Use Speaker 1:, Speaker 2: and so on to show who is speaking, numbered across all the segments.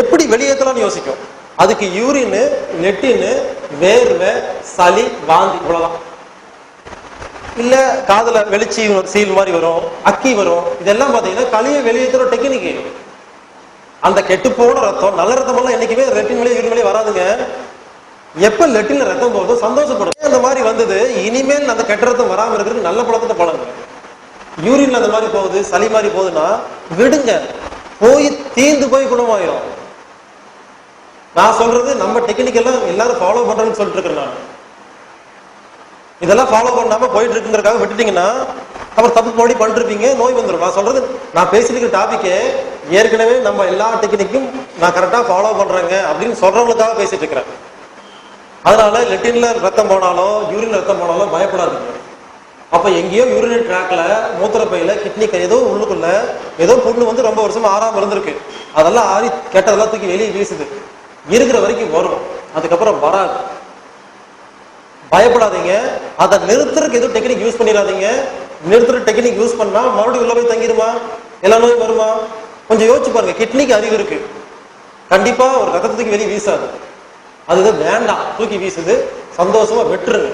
Speaker 1: எப்படி வெளியேற்றலாம்னு யோசிக்கும். அதுக்கு யூரின், லெட்டின், வேர்வை, சளி, வாந்தி இவ்வளவுதான். இல்ல காதுல வெளிச்சி சீல் மாதிரி வரும், அக்கி வரும். இதெல்லாம் பாத்தீங்கன்னா களியை வெளியேற்றுற டெக்னிக். அந்த கெட்டு போன ரத்தம், நல்ல ரத்தம் எல்லாம் என்னைக்குமே லெட்டின் வழியே யூரின் வழியே வராதுங்க. எப்ப லெட்டின்ல ரத்தம் போகுதோ சந்தோஷப்படும். அந்த மாதிரி வந்தது, இனிமேல் அந்த கெட்ட ரத்தம் வராம இருக்கிறதுக்கு நல்ல பழக்கத்தை பழங்க. யூரின்ல அந்த மாதிரி போகுது, சளி மாதிரி போகுதுன்னா விடுங்க, போய் தீந்து போய் குணமாயிரும். நான் சொல்றது நம்ம டெக்னிக் எல்லாம் எல்லாரும் ஃபாலோ பண்றேன்னு சொல்லிட்டு இருக்கிறேன். நான் இதெல்லாம் ஃபாலோ பண்ணாம போயிட்டு இருக்குங்கிறதுக்காக விட்டுட்டீங்கன்னா அப்புறம் தப்பு போடி பண்ணிட்டு இருப்பீங்க, நோய் வந்துடும். நான் சொல்றது, நான் பேசிட்டு டாபிக்கே ஏற்கனவே நம்ம எல்லா டெக்னிக்கும் நான் கரெக்டா ஃபாலோ பண்றேங்க அப்படின்னு சொல்றவங்களுக்காக பேசிட்டு இருக்கிறேன். அதனால லெட்டின்ல ரத்தம் போனாலோ யூரின் ரத்தம் போனாலோ பயப்படாதீங்க. அப்ப எங்கேயோ யூரினரி ட்ராக்ல, மூத்திரப்பையில, கிட்னி ஏதோ உள்ளுக்குள்ள ஏதோ புண்ணு வந்து ரொம்ப வருஷமா ஆறாம இருந்திருக்கு. அதெல்லாம் ஆறி கெட்டதெல்லாம் தூக்கி வெளியே வீசுது. இருக்கிற வரைக்கும் வரும், அதுக்கப்புறம் வராது. பயப்படாதீங்க. அதை நிறுத்துறதுக்கு எதுவும் டெக்னிக் யூஸ் பண்ணிடாதீங்க. நிறுத்துற டெக்னிக் யூஸ் பண்ணா மறுபடியும் உள்ள போய் தங்கிருமா, எல்லா நோயும் வருமா? கொஞ்சம் யோசிச்சு பாருங்க. கிட்னிக்கு அறிவு இருக்கு, கண்டிப்பா ஒரு ரத்தத்துக்கு வெளியே வீசாது. அதுதான் வேண்டாம், தூக்கி வீசுது, சந்தோஷமா வெட்டுருங்க,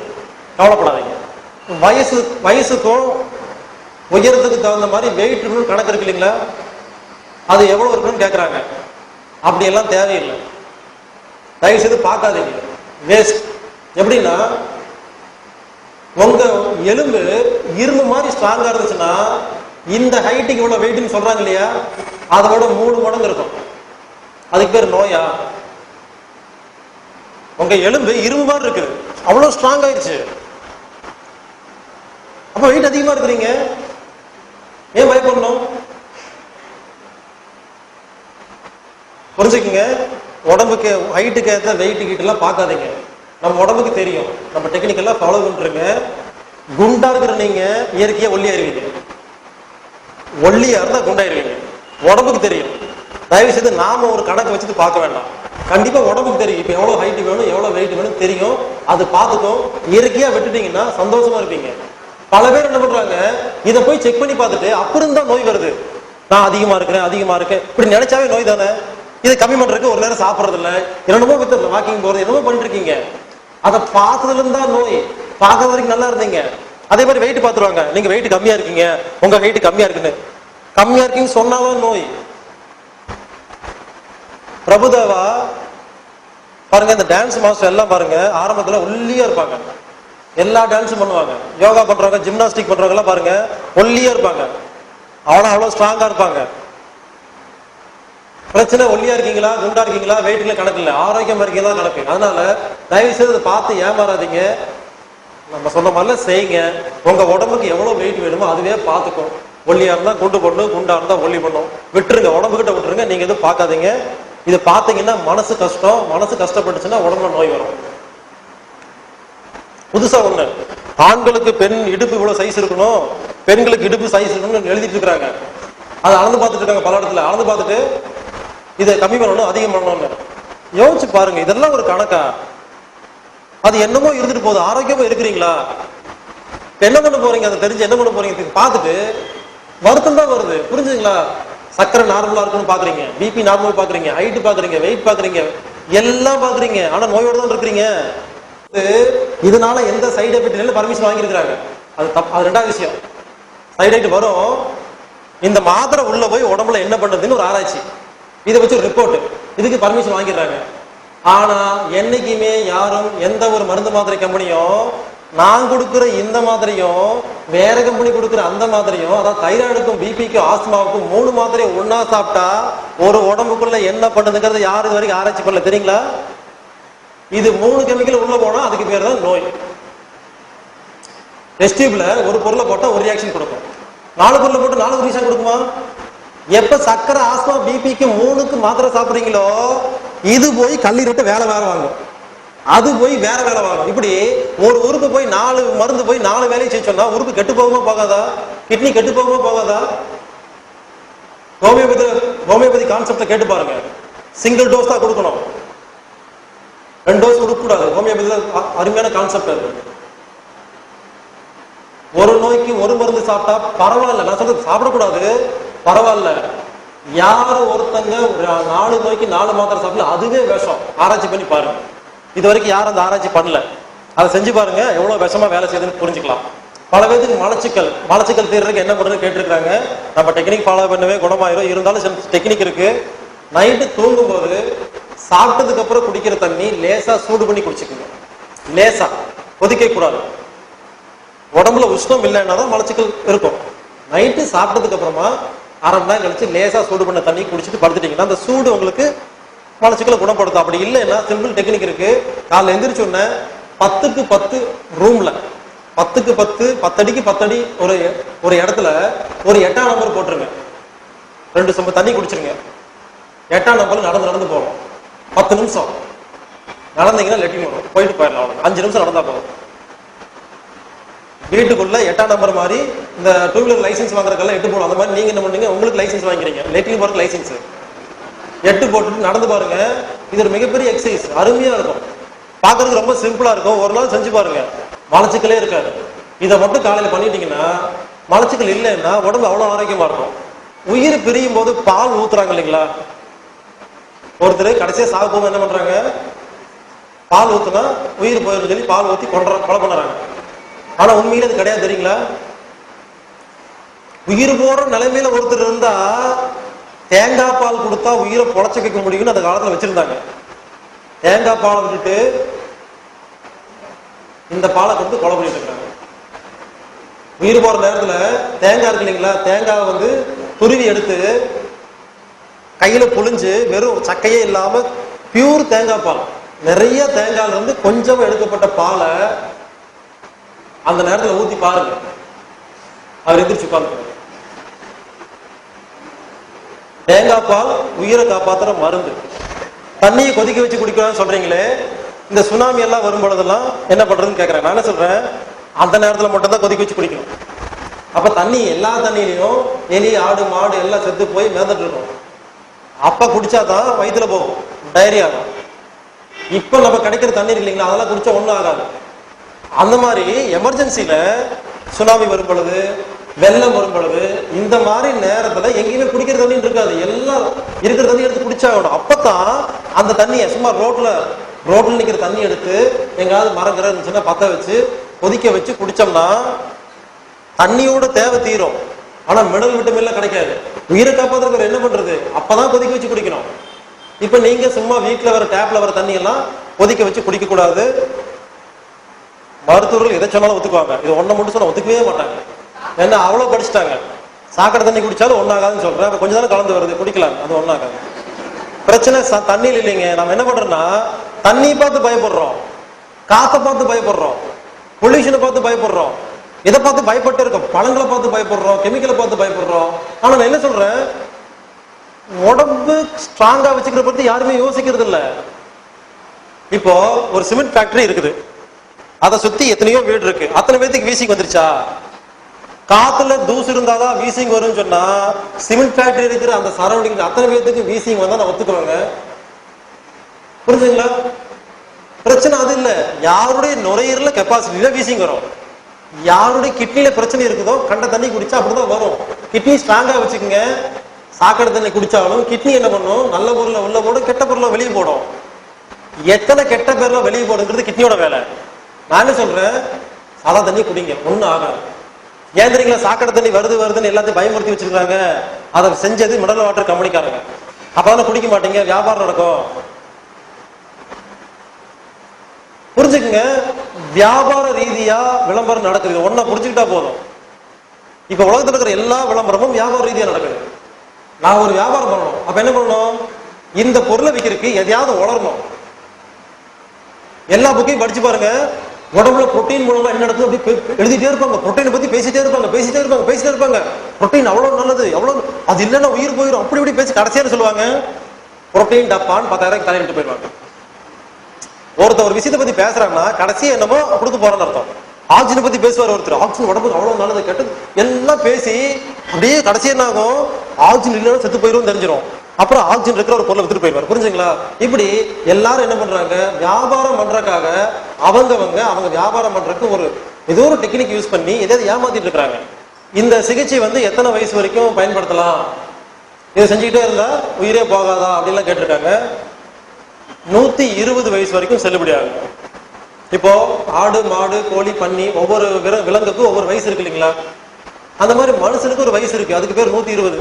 Speaker 1: கவலைப்படாதீங்க. வயசுக்கும் உயரத்துக்கு தகுந்த மாதிரி வெயிட் இருக்கணும்னு கணக்கு இருக்கு இல்லைங்களா? அது எவ்வளவு இருக்கணும்னு கேட்கறாங்க. அப்படியெல்லாம் தேவையில்லை, தயவு செய்து பார்க்காதீங்க, வேஸ்ட். எப்படின்னா, உங்க எலும்பு இரும்பு மாதிரி ஸ்ட்ராங்கா இருந்துச்சுன்னா இந்த ஹைட்டுக்கு இவ்வளவு வெயிட்னு சொல்றாங்க இல்லையா, அதோட 3 மடங்கு இருக்கும். அதுக்கு பேர் நோயா? உங்க எலும்பு இரும்பு மாதிரி இருக்கு, அவ்வளவு ஸ்ட்ராங் ஆயிடுச்சு. அப்ப வெயிட் அதிகமா இருக்கிறீங்க, ஏன் பயப்படணும்? புரிஞ்சுக்குங்க. உடம்புக்கு ஹைட்டுக்கு ஏற்ற வெயிட் கீட் எல்லாம் பார்க்காதீங்க. நம்ம உடம்புக்கு தெரியும், நம்ம டெக்னிக் எல்லாம் ஃபாலோ பண்றீங்க. குண்டா இருக்கிற நீங்க இயற்கையா ஒல்லியாயிருவீங்க, ஒல்லியா இருந்தா குண்டாயிருவீங்க. உடம்புக்கு தெரியும். தயவு செய்து நாம ஒரு கணக்கு வச்சுட்டு பார்க்க வேண்டாம். கண்டிப்பா உடம்புக்கு தெரியும், இப்ப எவ்வளவு ஹைட் வேணும், எவ்வளவு வெயிட் வேணும் தெரியும். அது பார்த்துக்கும். இயற்கையா விட்டுட்டீங்கன்னா சந்தோஷமா இருப்பீங்க. பல பேர் என்ன பண்றாங்க, இதை போய் செக் பண்ணி பார்த்துட்டு அப்புறம் தான் நோய் வருது. நான் அதிகமா இருக்கேன் இப்படி நினைச்சாவே நோய் தானே. இதை கம்மி பண்றதுக்கு ஒரு நேரம் சாப்பிடறது இல்லை, என்னமோ வித்து வாக்கிங் போறது, என்னமோ பண்ணிட்டு இருக்கீங்க. அதை பார்த்ததுல இருந்தா நோய். பார்க்கறது வரைக்கும் நல்லா இருந்தீங்க. அதே மாதிரி வெயிட் பார்த்துருவாங்க, நீங்க வெயிட் கம்மியா இருக்கீங்க, உங்க ஹைட் கம்மியா இருக்குன்னு. கம்மியா இருக்கீங்கன்னு சொன்னாதான் நோய். பிரபுதேவா பாருங்க, இந்த டான்ஸ் மாஸ்டர் எல்லாம் பாருங்க, ஆரம்பத்துல ஒல்லியா இருப்பாங்க, எல்லா டான்ஸும் பண்ணுவாங்க. யோகா பண்றவங்க, ஜிம்னாஸ்டிக் பண்றவங்க எல்லாம் பாருங்க ஒல்லியா இருப்பாங்க, அவ்வளவு ஸ்ட்ராங்கா இருப்பாங்க. பிரச்சனை ஒல்லியா இருக்கீங்களா, குண்டா இருக்கீங்களா, வெயிட்ல கணக்கு இல்லை, ஆரோக்கியமா இருக்கீங்களா கணக்கு. அதனால தயவு செய்து அதை பார்த்து ஏமாறாதீங்க. நம்ம சொன்ன மாதிரிலாம் செய்யுங்க. உங்க உடம்புக்கு எவ்வளவு வெயிட் வேணுமோ அதுவே பார்த்துக்கும். ஒல்லியா இருந்தா குண்டு பண்ணும், குண்டா இருந்தா ஒல்லி பண்ணும். விட்டுருங்க, உடம்புகிட்ட விட்டுருங்க. நீங்க எதுவும் பார்க்காதீங்க. இதை பார்த்தீங்கன்னா மனசு கஷ்டம், மனசு கஷ்டப்பட்டுச்சுன்னா உடம்புல நோய் வரும். புதுசா ஒண்ணு, ஆண்களுக்கு பெண் இடுப்பு இவ்வளவு சைஸ் இருக்கணும், பெண்களுக்கு இடுப்பு சைஸ் இருக்கணும்னு எழுதிட்டு இருக்கிறாங்க. அதை அளந்து பார்த்துட்டு இருக்காங்க. பல இடத்துல அளந்து பார்த்துட்டு இதை கம்மி பண்ணணும், அதிகம் பண்ணணும்னு. யோசிச்சு பாருங்க, இதெல்லாம் ஒரு கணக்கா? அது என்னமோ இருந்துட்டு போகுது. ஆரோக்கியமா இருக்கிறீங்களா? என்ன பண்ண போறீங்க? அதை தெரிஞ்சு என்ன பண்ண போறீங்க? பார்த்துட்டு வருத்தம் தான் வருது. புரிஞ்சுங்களா? சக்கரை நார்மலா இருக்குன்னு பாக்குறீங்க, பிபி நார்மல் பாக்குறீங்க, ஹைட் பாக்குறீங்க, வெயிட் பாக்குறீங்க, எல்லாம் பாக்குறீங்க. ஆனா நோயோட தான் இருக்கிறீங்க. இதனால எந்த சைடு எஃபெக்ட் இல்லை, பர்மிஷன் வாங்கியிருக்கிறாங்க. அது தப்பு. அது ரெண்டாவது விஷயம். சைடு எஃபெக்ட் வரும். இந்த மாத்திரை உள்ள போய் உடம்புல என்ன பண்றதுன்னு ஒரு ஆராய்ச்சி, இதை வச்சு ஒரு ரிப்போர்ட், இதுக்கு பர்மிஷன் வாங்கிடுறாங்க. ஆனா என்னைக்குமே யாரும் எந்த ஒரு மருந்து மாத்திரை கம்பெனியும் நான் கொடுக்குற இந்த மாதிரியும் வேற கம்பெனி கொடுக்குற அந்த மாதிரியும், அதாவது தைராய்டுக்கும் பிபிக்கும் ஆஸ்துமாவுக்கும் 3 மாத்திரையை ஒன்னா சாப்பிட்டா ஒரு உடம்புக்குள்ள என்ன பண்ணுதுங்கிறது யாரு இது வரைக்கும் ஆராய்ச்சி பண்ணல. தெரியுங்களா? இது 3 கெமிக்கல் உள்ள போனா அதுக்கு பேர் தான் நோய். டெஸ்ட் டியூப்ல ஒரு பொருளை போட்டா ஒரு ரியாக்ஷன் கொடுக்கும், 4 பொருளை போட்டு 4 ரியாக்ஷன் கொடுக்குமா? எப்ப சக்கரை, ஆஸ்மா, பிபிக்கு 3க்கு மாத்திரை சாப்பிடுறீங்களோ இது போய் கல்லீரட்டு வேலை வாங்கும், அது போய் வேற வேலை வாங்கும். இப்படி ஒரு உறுப்பு போய் 4 மருந்து போய் 4 வேலையை செய்ய சொன்னா உறுப்பு கெட்டு போகுமா போகாதா? கிட்னி கெட்டு போகுமா போகாதா? ஹோமியோபதி கான்செப்ட கேட்டு பாருங்க. சிங்கிள் டோஸ் தான் கொடுக்கணும், 2 டோஸ் கொடுக்க கூடாது. ஹோமியோபதியில அருமையான கான்செப்ட் அது. ஒரு நோய்க்கு ஒரு மருந்து சாப்பிட்டா பரவாயில்ல, நான் சொல்றது சாப்பிடக்கூடாது, பரவாயில்ல. யாரு ஒருத்தங்க 4 நோய்க்கு 4 மாத்திரை சாப்பிடல, அதுவே விஷம். ஆராய்ச்சி பண்ணி பாருங்க. இது வரைக்கும் யாரும் அந்த ஆராய்ச்சி பண்ணல, அதை செஞ்சு பாருங்க, எவ்வளவு விஷமா வேலை செய்யுதுன்னு புரிஞ்சுக்கலாம். பல பேருக்கு மலச்சிக்கல் தீர்றதுக்கு என்ன பண்றதுன்னு கேட்டிருக்காங்க. நம்ம டெக்னிக் ஃபாலோ பண்ணவே குணமாயிரும். இருந்தாலும் சில டெக்னிக் இருக்கு. நைட்டு தூங்கும் போது சாப்பிட்டதுக்கு அப்புறம் குடிக்கிற தண்ணி லேசா சூடு பண்ணி குடிச்சுக்கணும். லேசா கொதிக்க கூடாது. உடம்புல உஷ்ணம் இல்லைன்னா தான் மலச்சிக்கல் இருக்கும். நைட்டு சாப்பிட்டதுக்கு அப்புறமா அரை மணி நேரம் கழிச்சு லேசா சூடு பண்ண தண்ணி குடிச்சிட்டு படுத்துட்டீங்கன்னா அந்த சூடு உங்களுக்கு மலச்சிக்கலை குணப்படுத்தும். அப்படி இல்லைன்னா சிம்பிள் டெக்னிக் இருக்கு. காலைல எந்திரிச்ச உடனே 10க்கு 10 ரூம்ல 10க்கு 10 10 அடிக்கு 10 அடி ஒரு இடத்துல ஒரு 8ஆம் நம்பர் போட்டுருங்க. 2 சொம்பு தண்ணி குடிச்சிருங்க. 8ஆம் நம்பர் நடந்து போகும். 10 நிமிஷம் நடந்தீங்கன்னா லெட்டின் வரும், போயிட்டு போயிடலாம். 5 நிமிஷம் நடந்தா போதும். வீட்டுக்குள்ள 8ஆம் நம்பர் மாதிரி இந்த 2 வீலர் லைசன்ஸ் வாங்குறதுக்கெல்லாம் 8 போடும். அந்த மாதிரி நீங்க என்ன பண்ணீங்க, உங்களுக்கு லைசன்ஸ் வாங்கிக்கிறீங்க, லெட்டின் போறதுக்கு லைசன்ஸ் 8 போட்டுட்டு நடந்து பாருங்க. இது ஒரு மிகப்பெரிய எக்ஸசைஸ், அருமையா இருக்கும். பாக்குறதுக்கு ரொம்ப சிம்பிளா இருக்கும். ஒரு நாள் செஞ்சு பாருங்க, மலச்சிக்கலே இருக்காது. இதை மட்டும் காலையில பண்ணிட்டீங்கன்னா மலச்சிக்கல் இல்லைன்னா உடம்பு அவ்வளவு ஆரோக்கியமா இருக்கும். உயிர் பிரியும் போது பால் ஊத்துறாங்க இல்லைங்களா, ஒருத்தர் கடைசியா சாக போது என்ன பண்றாங்க, பால் ஊத்துனா உயிர் போயிடும் சொல்லி பால் ஊத்தி கொலை பண்ணுறாங்க. ஆனா உண்மையில அது கிடையாது தெரியுங்களா. உயிர் போற நிலைமையில ஒருத்தர் இருந்தா தேங்காய் பால் கொடுத்தா உயிரை பொழைச்சு வைக்க முடியும்னு அந்த காலத்துல வச்சிருந்தாங்க. தேங்காய் பாலை விட்டுட்டு இந்த பாலை கொடுத்து கொலை பண்ணிட்டு இருக்காங்க. உயிர் போற நேரத்துல தேங்காய் இருக்கு இல்லைங்களா, தேங்காய் துருவி எடுத்து கையில புழிஞ்சு வெறும் சக்கையே இல்லாம பியூர் தேங்காய் பால், நிறைய தேங்காய்ல இருந்து கொஞ்சம் எடுக்கப்பட்ட பாலை அந்த நேரத்துல ஊத்தி பாருங்க, அவர் எதிர்த்து உட்கார்ந்து. தேங்காய் பால் உயிரை காப்பாத்துற மருந்து. தண்ணியை கொதிக்க வச்சு குடிக்கலாம்னு சொல்றீங்களே, இந்த சுனாமி எல்லாம் வரும் பொழுதெல்லாம் என்ன பண்றதுன்னு கேட்கறேன். நான் என்ன சொல்றேன், அந்த நேரத்துல மட்டும் தான் கொதிக்க வச்சு குடிக்கணும். அப்ப தண்ணி எல்லா தண்ணியிலையும் எலி ஆடு மாடு எல்லாம் செத்து போய் மிதந்துட்டு இருக்கும். அப்ப குடிச்சாதான் வயிற்றுல போகும், டயரி ஆகும். இப்ப நம்ம கிடைக்கிற தண்ணி இருக்கு இல்லைங்களா, அதெல்லாம் குடிச்சா ஒண்ணும் ஆகாது. அந்த மாதிரி எமர்ஜென்சில சுனாமி வரும் பொழுது, வெள்ளம் வரும் பொழுது, இந்த மாதிரி நேரத்துல எங்கேயுமே குடிக்கிற தண்ணி இருக்காது, எல்லாம் இருக்கிற தண்ணி எடுத்து குடிச்சாகணும். அப்பதான் அந்த தண்ணியை சும்மா ரோட்ல நிக்கிற தண்ணி எடுத்து எங்காவது மரங்கிற இருந்துச்சுன்னா பத்த வச்சு கொதிக்க வச்சு குடிச்சோம்னா தண்ணியோட தேவை தீரும். ஆனா மினரல் விட்டமின்லாம் கிடைக்காது. உயிரை காப்பாத்துறதுக்கு என்ன பண்றது, அப்பதான் கொதிக்க வச்சு குடிக்கணும். இப்ப நீங்க சும்மா வீட்டுல வர டேப்ல வர தண்ணி எல்லாம் கொதிக்க வச்சு குடிக்க கூடாது. மருத்துவர்கள் எதை சொன்னாலும் ஒத்துக்குவாங்க, இது ஒன்றை மட்டும் சொன்னா ஒத்துக்கவே மாட்டாங்க. ஏன்னா அவ்வளவு படிச்சுட்டாங்க. சாக்கடை தண்ணி குடிச்சாலும் ஒன்னாகாதுன்னு சொல்றேன். கொஞ்ச நேரம் கலந்து வருது குடிக்கலாம், அது ஒன்னாகாது. பிரச்சனை தண்ணியில் இல்லைங்க. நம்ம என்ன பண்றோம்னா தண்ணியை பார்த்து பயப்படுறோம், காத்தை பார்த்து பயப்படுறோம், பொல்யூஷனை பார்த்து பயப்படுறோம், இதை பார்த்து பயப்பட்டு இருக்கோம், பழங்களை பார்த்து பயப்படுறோம், கெமிக்கலை பார்த்து பயப்படுறோம். ஆனா நான் என்ன சொல்றேன், உடம்பு ஸ்ட்ராங்கா வச்சுக்கிற பத்தி யாருமே யோசிக்கிறது இல்லை. இப்போ ஒரு சிமெண்ட் ஃபேக்டரி இருக்குது, அதை சுத்தி எத்தனையோ வீடு இருக்கு. அத்தனை பேத்துக்கு வீசிங் வந்துருச்சா? காத்துல தூசு இருந்தாதான் வீசிங் வரும்னு சொன்னா சிமெண்ட் ஃபேக்டரி இருக்கிற அந்த சரௌண்டிங் அத்தனை பேத்துக்கு வீசிங் வந்தா நான் ஒத்துக்குவாங்க. புரிஞ்சுங்களா? பிரச்சனை அது இல்ல, யாருடைய நுரையீரல கெப்பாசிட்டியில வீசிங் வரும். யாருடைய கிட்னில பிரச்சனை இருக்குதோ கண்ட தண்ணி குடிச்சா அப்படிதான் வரும். கிட்னி ஸ்ட்ராங்கா வச்சுக்கோங்க. சாக்கடை தண்ணி குடிச்சாலும் கிட்னி என்ன பண்ணும், நல்ல பொருளை உள்ள போடும், கெட்ட பொருளை வெளியே போடும். எத்தனை கெட்ட பேர்ல வெளியே போடுங்கிறது கிட்னியோட வேலை. நான் என்ன சொல்றேன், சாதா தண்ணி குடிங்க, ஒன்னும் ஆகாது. ஏன் தெரியுங்களா, சாக்கடை தண்ணி வருதுன்னு எல்லாத்தையும் பயமுறுத்தி வச்சிருக்காங்க. அதை செஞ்சது மினரல் வாட்டர் கம்பெனிக்காரங்க. அப்பதான் குடிக்க மாட்டீங்க, வியாபாரம் நடக்கும். புரிஞ்சுக்குங்க, வியாபார ரீதியா விளம்பரம் நடக்குது. ஒன்னா புரிஞ்சுக்கிட்டா போதும். இப்ப உலகத்துல இருக்கிற எல்லா விளம்பரமும் வியாபார ரீதியா நடக்குது. நான் ஒரு வியாபாரம் பண்ணணும், அப்ப என்ன பண்ணணும், இந்த பொருளை விற்கிறதுக்கு எதையாவது வளரணும். எல்லா புக்கையும் படிச்சு பாருங்க, உடம்புல புரோட்டீன் மூலமா என்ன நடக்குது அப்படி எழுதிட்டே இருப்பாங்க. புரோட்டீனை பத்தி பேசிட்டே இருப்பாங்க. புரோட்டீன் அவ்வளவு நல்லது, எவ்வளவு அது இல்லைன்னா உயிர் போயிடும், அப்படி இப்படி பேசி கடைசியா சொல்லுவாங்க புரோட்டீன் டப்பான்னு 10,000 தலையிட்டு போயிடுவாங்க. ஒருத்தர் ஒரு விஷயத்தை பத்தி பேசுறாங்கன்னா கடைசியா என்னமோ கொடுக்க போறேன்னு அர்த்தம். ஆக்சிஜனை பத்தி பேசுவார் ஒருத்தர், ஆக்சிஜன் உடம்புக்கு அவ்வளவு நல்லது கேட்டு எல்லாம் பேசி அப்படியே கடைசியா என்ன ஆகும், ஆக்சிஜன் இல்லைன்னா செத்து போயிடும் தெரிஞ்சிடும். அப்புறம் ஆக்சிஜன் இருக்கிற ஒரு பொருளை வித்துட்டு போயிடுவார். புரிஞ்சுங்களா? இப்படி எல்லாரும் என்ன பண்றாங்க, வியாபாரம் பண்றதுக்காக அவங்க வியாபாரம் பண்றதுக்கு ஒரு ஏதோ ஒரு டெக்னிக் யூஸ் பண்ணி எதாவது ஏமாத்திட்டு இருக்காங்க. இந்த சிகிச்சை எத்தனை வயசு வரைக்கும் பயன்படுத்தலாம் இதை செஞ்சுக்கிட்டே இருந்தா உயிரே போகாதா அப்படின்லாம் கேட்டிருக்காங்க. 120 வயசு வரைக்கும் செல்லுபடி ஆகும். இப்போ ஆடு, மாடு, கோழி, பன்னி ஒவ்வொரு விலங்குக்கும் ஒவ்வொரு வயசு இருக்கு இல்லைங்களா? அந்த மாதிரி மனுஷனுக்கு ஒரு வயசு இருக்கு, அதுக்கு பேர் 120.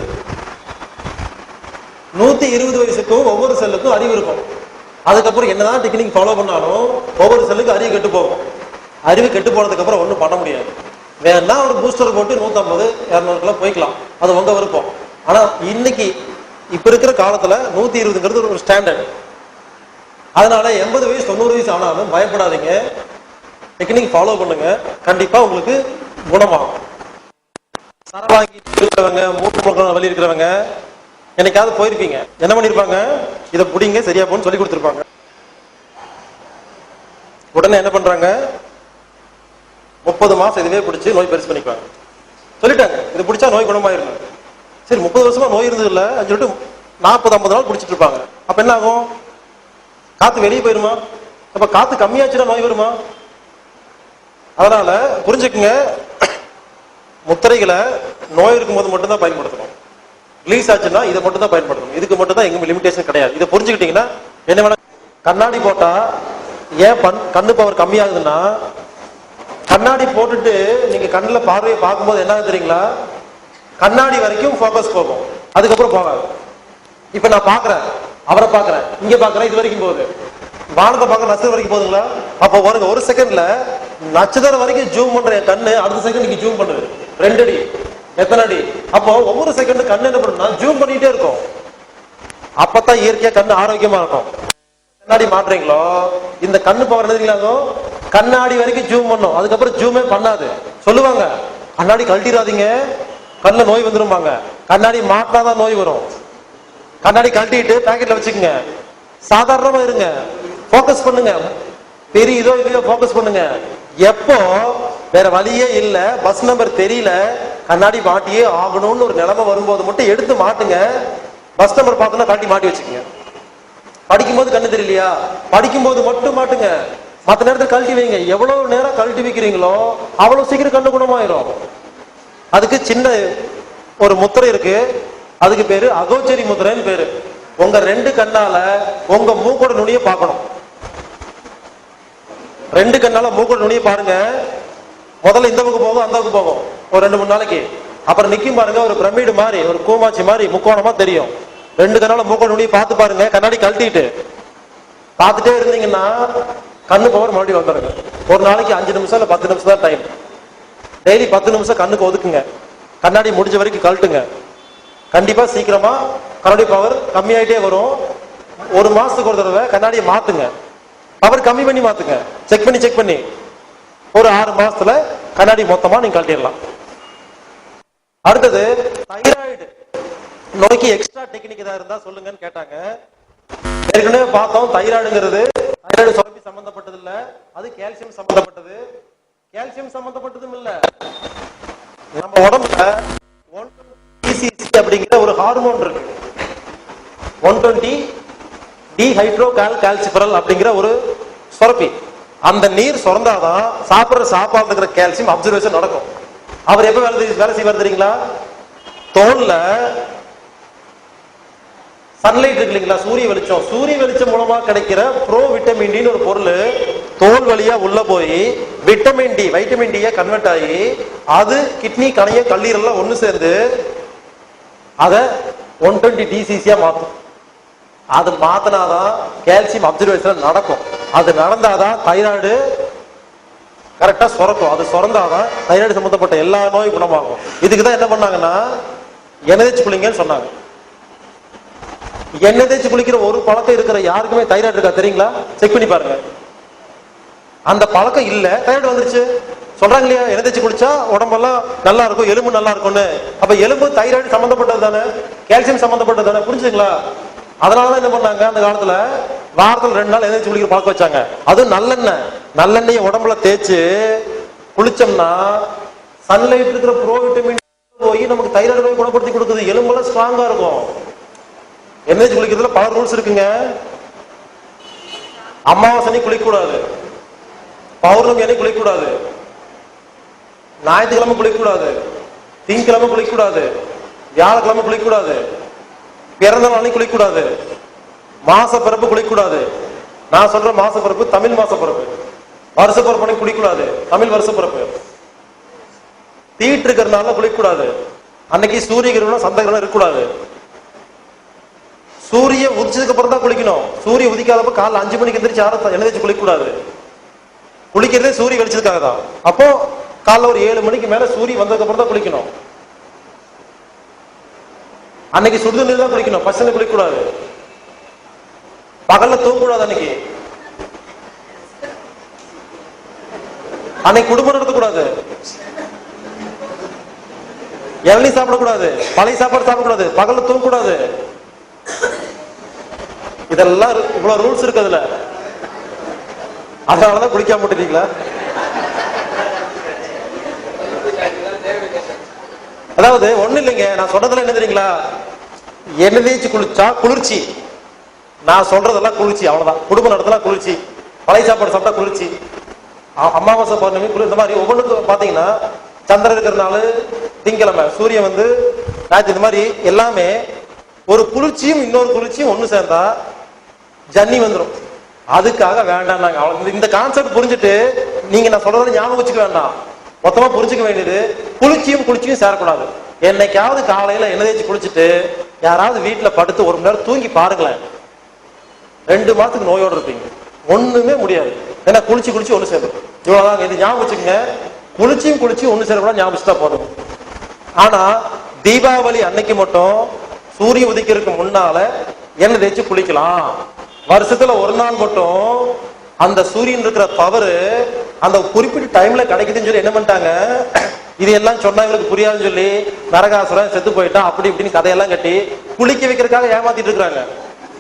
Speaker 1: 120 வயசுக்கும் ஒவ்வொரு செல்லுக்கும் அறிவு இருக்கும். அதுக்கப்புறம் என்னதான் டெக்னிக் ஃபாலோ பண்ணாலும் ஒவ்வொரு செல்லுக்கு அறிவு கெட்டு போகும். அறிவு கெட்டு போனதுக்கு அப்புறம் ஒன்றும் பண்ண முடியாது. வேணா ஒரு பூஸ்டர் போட்டு 150, 200 போய்க்கலாம், அது உங்க விருப்பம். ஆனா இன்னைக்கு இப்ப இருக்கிற காலத்துல 120ங்கிறது ஒரு ஸ்டாண்டர்ட். அதனால 80 வயசு 90 வயசு ஆனாலும் பயப்படாதீங்க, டெக்னிக் ஃபாலோ பண்ணுங்க, கண்டிப்பா உங்களுக்கு குணமாகும். சரவாங்கி இருக்கிறவங்க, மூட்டு வலி இருக்கிறவங்க என்னைக்காவது போயிருப்பீங்க, என்ன பண்ணிருப்பாங்க? இதை புடிங்க சரியா போன்னு சொல்லி கொடுத்துருப்பாங்க. உடனே என்ன பண்றாங்க? 30 மாசம் இதுவே பிடிச்சி நோய் பெருசு பண்ணிக்குவாங்க. சொல்லிட்டாங்க இது பிடிச்சா நோய் குணமாயிருக்கும். சரி 30 வருஷமா நோய் இருந்தது இல்ல சொல்லிட்டு 40-50 நாள் குடிச்சிட்டு இருப்பாங்க. அப்ப என்ன ஆகும்? காத்து வெளியே போயிருமா? அப்ப காத்து கம்மியாச்சுன்னா நோய் வருமா? அதனால புரிஞ்சுக்குங்க, முத்திரைகளை நோய் இருக்கும்போது மட்டும்தான் பயன்படுத்தணும். ரிலீஸ் ஆச்சுன்னா இதை மட்டும் தான் பயன்படுத்தணும். இதுக்கு மட்டும் தான் எங்க லிமிடேஷன் கிடையாது. இதை புரிஞ்சுக்கிட்டீங்கன்னா என்ன வேணா. கண்ணாடி போட்டா ஏன் கண்ணு பவர் கம்மியாகுதுன்னா, கண்ணாடி போட்டுட்டு நீங்க கண்ணுல பார்வையை பார்க்கும்போது என்ன தெரியுங்களா, கண்ணாடி வரைக்கும் போக்கஸ் போகும், அதுக்கப்புறம் போகாது. இப்ப நான் பாக்குறேன், அவரை பாக்குறேன், இங்க பாக்குறேன், இது வரைக்கும் போகுது. வானத்தை பார்க்க நட்சத்திரம் வரைக்கும் போகுதுங்களா? அப்போ வருங்க, ஒரு செகண்ட்ல நட்சத்திரம் வரைக்கும் ஜூம் பண்ற என் கண்ணு அடுத்த செகண்ட் ஜூம் பண்ணுது 2 அடி, எத்தனை அடி? அப்போ ஒவ்வொரு செகண்ட் கண்ணு என்ன பண்ணுன்னா ஜூம் பண்ணிட்டே இருக்கும். அப்பதான் இயற்கையா கண்ணு ஆரோக்கியமா இருக்கும். கண்ணாடி மாட்டுறீங்களோ இந்த கண்ணு பவர் என்ன, கண்ணாடி வரைக்கும் ஜூம் பண்ணும், அதுக்கப்புறம் ஜூமே பண்ணாது. சொல்லுவாங்க கண்ணாடி கழட்டிடாதீங்க, கண்ணுல நோய் வந்துருப்பாங்க. கண்ணாடி மாட்டினாதான் நோய் வரும். கண்ணாடி கழட்டிட்டு பாக்கெட்ல வச்சுக்கோங்க, சாதாரணமா இருங்க, போக்கஸ் பண்ணுங்க, பெரிய இதோ இல்லையோ போக்கஸ் பண்ணுங்க. எப்போ வேற வழியே இல்ல, பஸ் நம்பர் தெரியல, கண்ணாடி மாட்டியே ஆகணும்னு ஒரு நிலைமை வரும்போது மட்டும் எடுத்து மாட்டுங்க. பஸ் நம்பர் பார்த்தோன்னா காட்டி மாட்டி வச்சுக்கோங்க. படிக்கும்போது கண்ணு தெரியலையா, படிக்கும்போது மட்டும் மாட்டுங்க, மற்ற நேரத்தில் கழட்டி வைங்க. எவ்வளவு நேரம் கழட்டி வைக்கிறீங்களோ அவ்வளவு சீக்கிரம் கண்ணு குணமாயிரும். அதுக்கு சின்ன ஒரு முத்திரை இருக்கு, அதுக்கு பேரு அகோச்சரி முத்திரைன்னு பேரு. உங்க 2 கண்ணால உங்க மூக்கோட நுனியை பார்க்கணும். 2 கண்ணால மூக்கோட நுனியை பாருங்க. முதல்ல இந்த பக்கம் போகும், அந்த பக்கம் போகும் ஒரு 2-3 நாளைக்கு. அப்புறம் நிக்கும் பாருங்க, ஒரு பிரமிடு மாதிரி, ஒரு கூமாச்சி மாதிரி முக்கோணமா தெரியும். 2 கண்ணால மூக்கோட நுனியை பார்த்து பாருங்க. கண்ணாடி கழட்டிட்டு பார்த்துட்டே இருந்தீங்கன்னா கண்ணு பவர் மறுபடியும் வந்துருங்க. ஒரு நாளைக்கு 5 நிமிஷம் இல்ல 10 நிமிஷம் தான் டைம். டெய்லி 10 நிமிஷம் கண்ணுக்கு ஒதுக்குங்க. கண்ணாடி முடிஞ்ச வரைக்கும் கழட்டுங்க. கண்டிப்பா சீக்கிரமா கண்ணாடி பவர் கம்மியாயிட்டே வரும். 1 மாசத்துக்கு ஒரு தடவை கண்ணாடியை மாத்துங்க, பவர் கம்மி பண்ணி மாத்துங்க, செக் பண்ணி ஒரு 6 மாசத்துல கண்ணாடி மொத்தமா நீங்க கழட்டிடலாம். அடுத்தது தைராய்டு நோய்க்கு எக்ஸ்ட்ரா டெக்னிக் ஏதாவது இருந்தா சொல்லுங்கன்னு கேட்டாங்க. ஏற்கனவே பார்த்தோம், தைராய்டுங்கிறது தைராய்டு சுரப்பி சம்பந்தப்பட்டது இல்ல, அது கால்சியம் சம்பந்தப்பட்டது. கால்சியம் சம்பந்தப்பட்டதும் இல்ல, நம்ம உடம்புல 120 அப்படிங்கிற ஒரு ஹார்மோன் இருக்கு. 120 டிஹைட்ரோ கால்சிபரல் அப்படிங்கிற ஒரு சுரப்பி. அந்த நீர் சுரந்தாதான் சாப்பிடுற சாப்பாடு இருக்கிற கால்சியம் அப்சர்வேஷன் நடக்கும். அவர் எப்ப வேலை செய்வார் தெரியுங்களா? தோல்ல சன்லைட் இருக்கு இல்லைங்களா, சூரிய வெளிச்சம் மூலமா கிடைக்கிற ப்ரோ விட்டமின் டி ஒரு பொருள் தோல் வழியா உள்ள போய் வைட்டமின் டியை கன்வெர்ட் ஆகி அது கிட்னி, கணையம், கல்லீரல் ஒண்ணு சேர்ந்து அதை 120 டிசிசியா மாத்தும். அது மாத்தினாதான் கால்சியம் அப்சர்வேஷன் நடக்கும். அது நடந்தாதான் தைராய்டு கரெக்டா சுரக்கும். அது சுரந்தாதான் தைராய்டு சம்பந்தப்பட்ட எல்லா நோயும் குணமாகும். இதுக்குதான் என்ன பண்ணாங்கன்னா எண்ணெய் தேய்ச்சி குளிங்கன்னு சொன்னாங்க. எண்ணெய் தேய்ச்சி குளிக்கிற ஒரு பழக்கம் இருக்கிற யாருக்குமே தைராய்டு இருக்கா தெரியுங்களா? செக் பண்ணி பாருங்க. அந்த பழக்கம் இல்ல, தைராய்டு வந்துருச்சு சொல்றாங்க இல்லையா? எண்ணெய் தேய்ச்சி குளிச்சா உடம்பெல்லாம் நல்லா இருக்கும், எலும்பு நல்லா இருக்கும்னு. அப்ப எலும்பு தைராய்டு சம்பந்தப்பட்டது தானே, கால்சியம் சம்பந்தப்பட்டது தானே, புரிஞ்சுங்களா? அதனாலதான் என்ன பண்ணாங்க அந்த காலத்துல வாரத்துல 2 நாள் எண்ணெய் குளிக்கிற பழக்கம் வச்சாங்க. அதுவும் நல்லெண்ணெயை உடம்புல தேய்ச்சு குளிச்சோம்னா சன்லைட் இருக்கிற ப்ரோ விட்டமின் போய் நமக்கு தைராய்டு நோய் குணப்படுத்தி கொடுக்குது. எலும்பெல்லாம் ஸ்ட்ராங்கா இருக்கும். எண்ணெய் குளிக்கிறதுல பல ரூல்ஸ் இருக்குங்க. அமாவாசை குளிக்கக்கூடாது, பௌர்ணமி அன்னைக்கு குளிக்கக்கூடாது, ஞாயிற்றுக்கிழமை குளிக்கக்கூடாது, திங்கக்கிழமை குளிக்கக்கூடாது, வியாழக்கிழமை குளிக்கக்கூடாது, பிறந்த நாளையும் குளிக்கூடாது, மாச பிறப்பு குளிக்கூடாது. நான் சொல்ற மாச பிறப்பு தமிழ் மாச பிறப்பு. வருஷ பிறப்பு குளிக்கூடாது, தமிழ் வருஷ பிறப்பு. தீட்டு இருக்கிறதுனால குளிக்கூடாது. அன்னைக்கு சூரிய கிரகணம் சந்த கிரகணம் இருக்கக்கூடாது. சூரியன் உதிச்சதுக்கு அப்புறம் தான் குளிக்கணும். சூரிய உதிக்காதப்ப காலைல 5 மணிக்கு எந்திரிச்சு யாரும் எண்ணெய் தேய்ச்சி குளிக்கூடாது. குளிக்கிறதே சூரிய வெளிச்சதுக்காக தான். அப்போ காலைல ஒரு 7 மணிக்கு மேல சூரிய வந்ததுக்கு அப்புறம் தான் குளிக்கணும். அன்னைக்கு சுடுதண்ணீர் தான் குளிக்கணும், பசங்க குளிக்கூடாது. பகல்ல தூங்கக்கூடாது. அன்னைக்கு குடும்பம் நடத்தக்கூடாது. இளநீ சாப்பிடக்கூடாது, பழைய சாப்பாடு சாப்பிடக்கூடாது, பகல்ல தூங்கக்கூடாது. இதெல்லாம் இவ்வளவு ரூல்ஸ் இருக்கு அதுல. அதனாலதான் குளிக்காம போட்டுட்டீங்களா? அதாவது ஒண்ணு இல்லைங்க, நான் சொன்னதுல என்ன தெரியுங்களா, எண்ணெய் தேய்ச்சி குளிச்சா குளிர்ச்சி. நான் சொல்றதெல்லாம் குளிர்ச்சி, அவ்வளவுதான். குடும்ப நடத்தலாம் குளிர்ச்சி, பழைய சாப்பாடு சாப்பிட்டா குளிர்ச்சி, அமாவாசை பௌர்ணமி குளிர், இந்த மாதிரி ஒவ்வொன்றுக்கும் பாத்தீங்கன்னா சந்திரன் இருக்கிறனால திங்கிழமை, சூரியன் ஞாயிற்று, இந்த மாதிரி எல்லாமே ஒரு குளிர்ச்சியும் இன்னொரு குளிர்ச்சியும் ஒண்ணு சேர்ந்தா ஜன்னி வந்துடும். அதுக்காக வேண்டாம். நாங்க இந்த கான்செப்ட் புரிஞ்சுட்டு நீங்க நான் சொல்றதை ஞாபகம் வச்சுக்க வேண்டாம். மொத்தமா புரிஞ்சுக்க வேண்டியது, குளிர்ச்சியும் குளிர்ச்சியும் சேரக்கூடாது. என்னைக்காவது காலையில எண்ணெய் தேய்ச்சி குளிச்சுட்டு யாராவது வீட்டுல படுத்து 1 மணி நேரம் தூங்கி பாருங்களேன், 2 மாசத்துக்கு நோயோடு இருப்பீங்க. ஒண்ணுமே முடியாது. ஏன்னா குளிச்சு குளிச்சு ஒண்ணு சேரும். இவ்வளவுதான். இது ஞாபகம் வச்சுக்கோங்க. குளிச்சியும் குளிச்சியும் ஒண்ணு சேரக்கூடாது, ஞாபகம் வச்சுட்டா போதும். ஆனா தீபாவளி அன்னைக்கு மட்டும் சூரிய உதிக்கிறதுக்கு முன்னால எண்ணெய் தேய்ச்சி குளிக்கலாம். வருஷத்துல ஒரு நாள் மட்டும் அந்த சூரியன் இருக்கிற பவர் அந்த குறிப்பிட்ட டைம்ல கிடைக்குதுன்னு சொல்லி என்ன பண்ணிட்டாங்க, இது எல்லாம் சொன்னா இவருக்கு புரியாதுன்னு சொல்லி நரகாசுரன் செத்து போயிட்டான் அப்படி இப்படின்னு கதையெல்லாம் கட்டி குளிக்க வைக்கிறதுக்காக ஏமாத்திட்டு இருக்காங்க.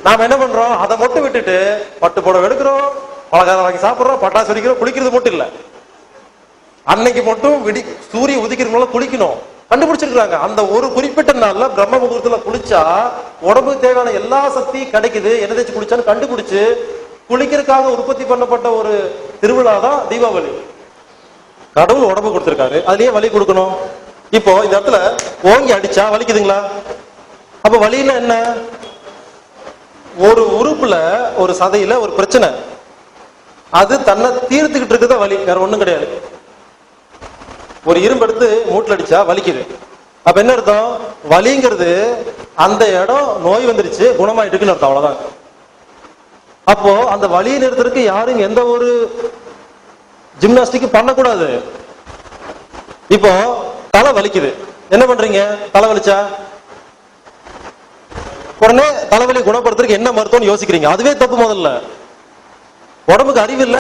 Speaker 1: நாம என்ன பண்றோம், அதை மட்டும் விட்டுட்டு பட்டு புடவை எடுக்கிறோம், பலகாரம் வாங்கி சாப்பிடுறோம், பட்டாசு வெடிக்கிறோம். குளிக்கிறது மட்டும் இல்ல, அன்னைக்கு மட்டும் சூரிய உதிக்கிறதுனால குளிக்கணும் கண்டுபிடிச்சிருக்காங்க. அந்த ஒரு குறிப்பிட்ட நாள்ல பிரம்ம முகூர்த்தத்துல குளிச்சா உடம்புக்கு தேவையான எல்லா சக்தியும் கிடைக்குது, எண்ணெய் தேய்ச்சி குளிச்சான்னு கண்டுபிடிச்சு குளிக்கிறதுக்காக உற்பத்தி பண்ணப்பட்ட ஒரு திருவிழா தான் தீபாவளி. கடவுள் உடம்பு கொடுத்திருக்காரு, அதுலயே வலி கொடுக்கணும். இப்போ இந்த இடத்துல ஓங்கி அடிச்சா வலிக்குதுங்களா? அப்ப வலின்னா என்ன? ஒரு உறுப்புல ஒரு சதையில ஒரு பிரச்சனை, அது தன்னை தீர்த்துக்கிட்டு இருக்குதா வலி, வேற ஒண்ணும் கிடையாது. ஒரு இரும்பு எடுத்து மூட்டில் அடிச்சா வலிக்குது. அப்ப என்ன அர்த்தம்? வலிங்கிறது அந்த இடம் நோய் வந்துருச்சு, குணமாயிட்டுக்குன்னு அர்த்தம், அவ்வளவுதான். அப்போ அந்த வலியை நிறுத்துறதுக்கு யாரும் எந்த ஒரு ஜிம்னாஸ்டிக் பண்ணக்கூடாது. இப்போ தலை வலிக்குது, என்ன பண்றீங்க? தலை வலிச்சா உடனே தலைவலி குணப்படுத்துறதுக்கு என்ன மருத்துவம்னு யோசிக்கிறீங்க, அதுவே தப்பு. முதல்ல உடம்புக்கு அறிவு இல்ல,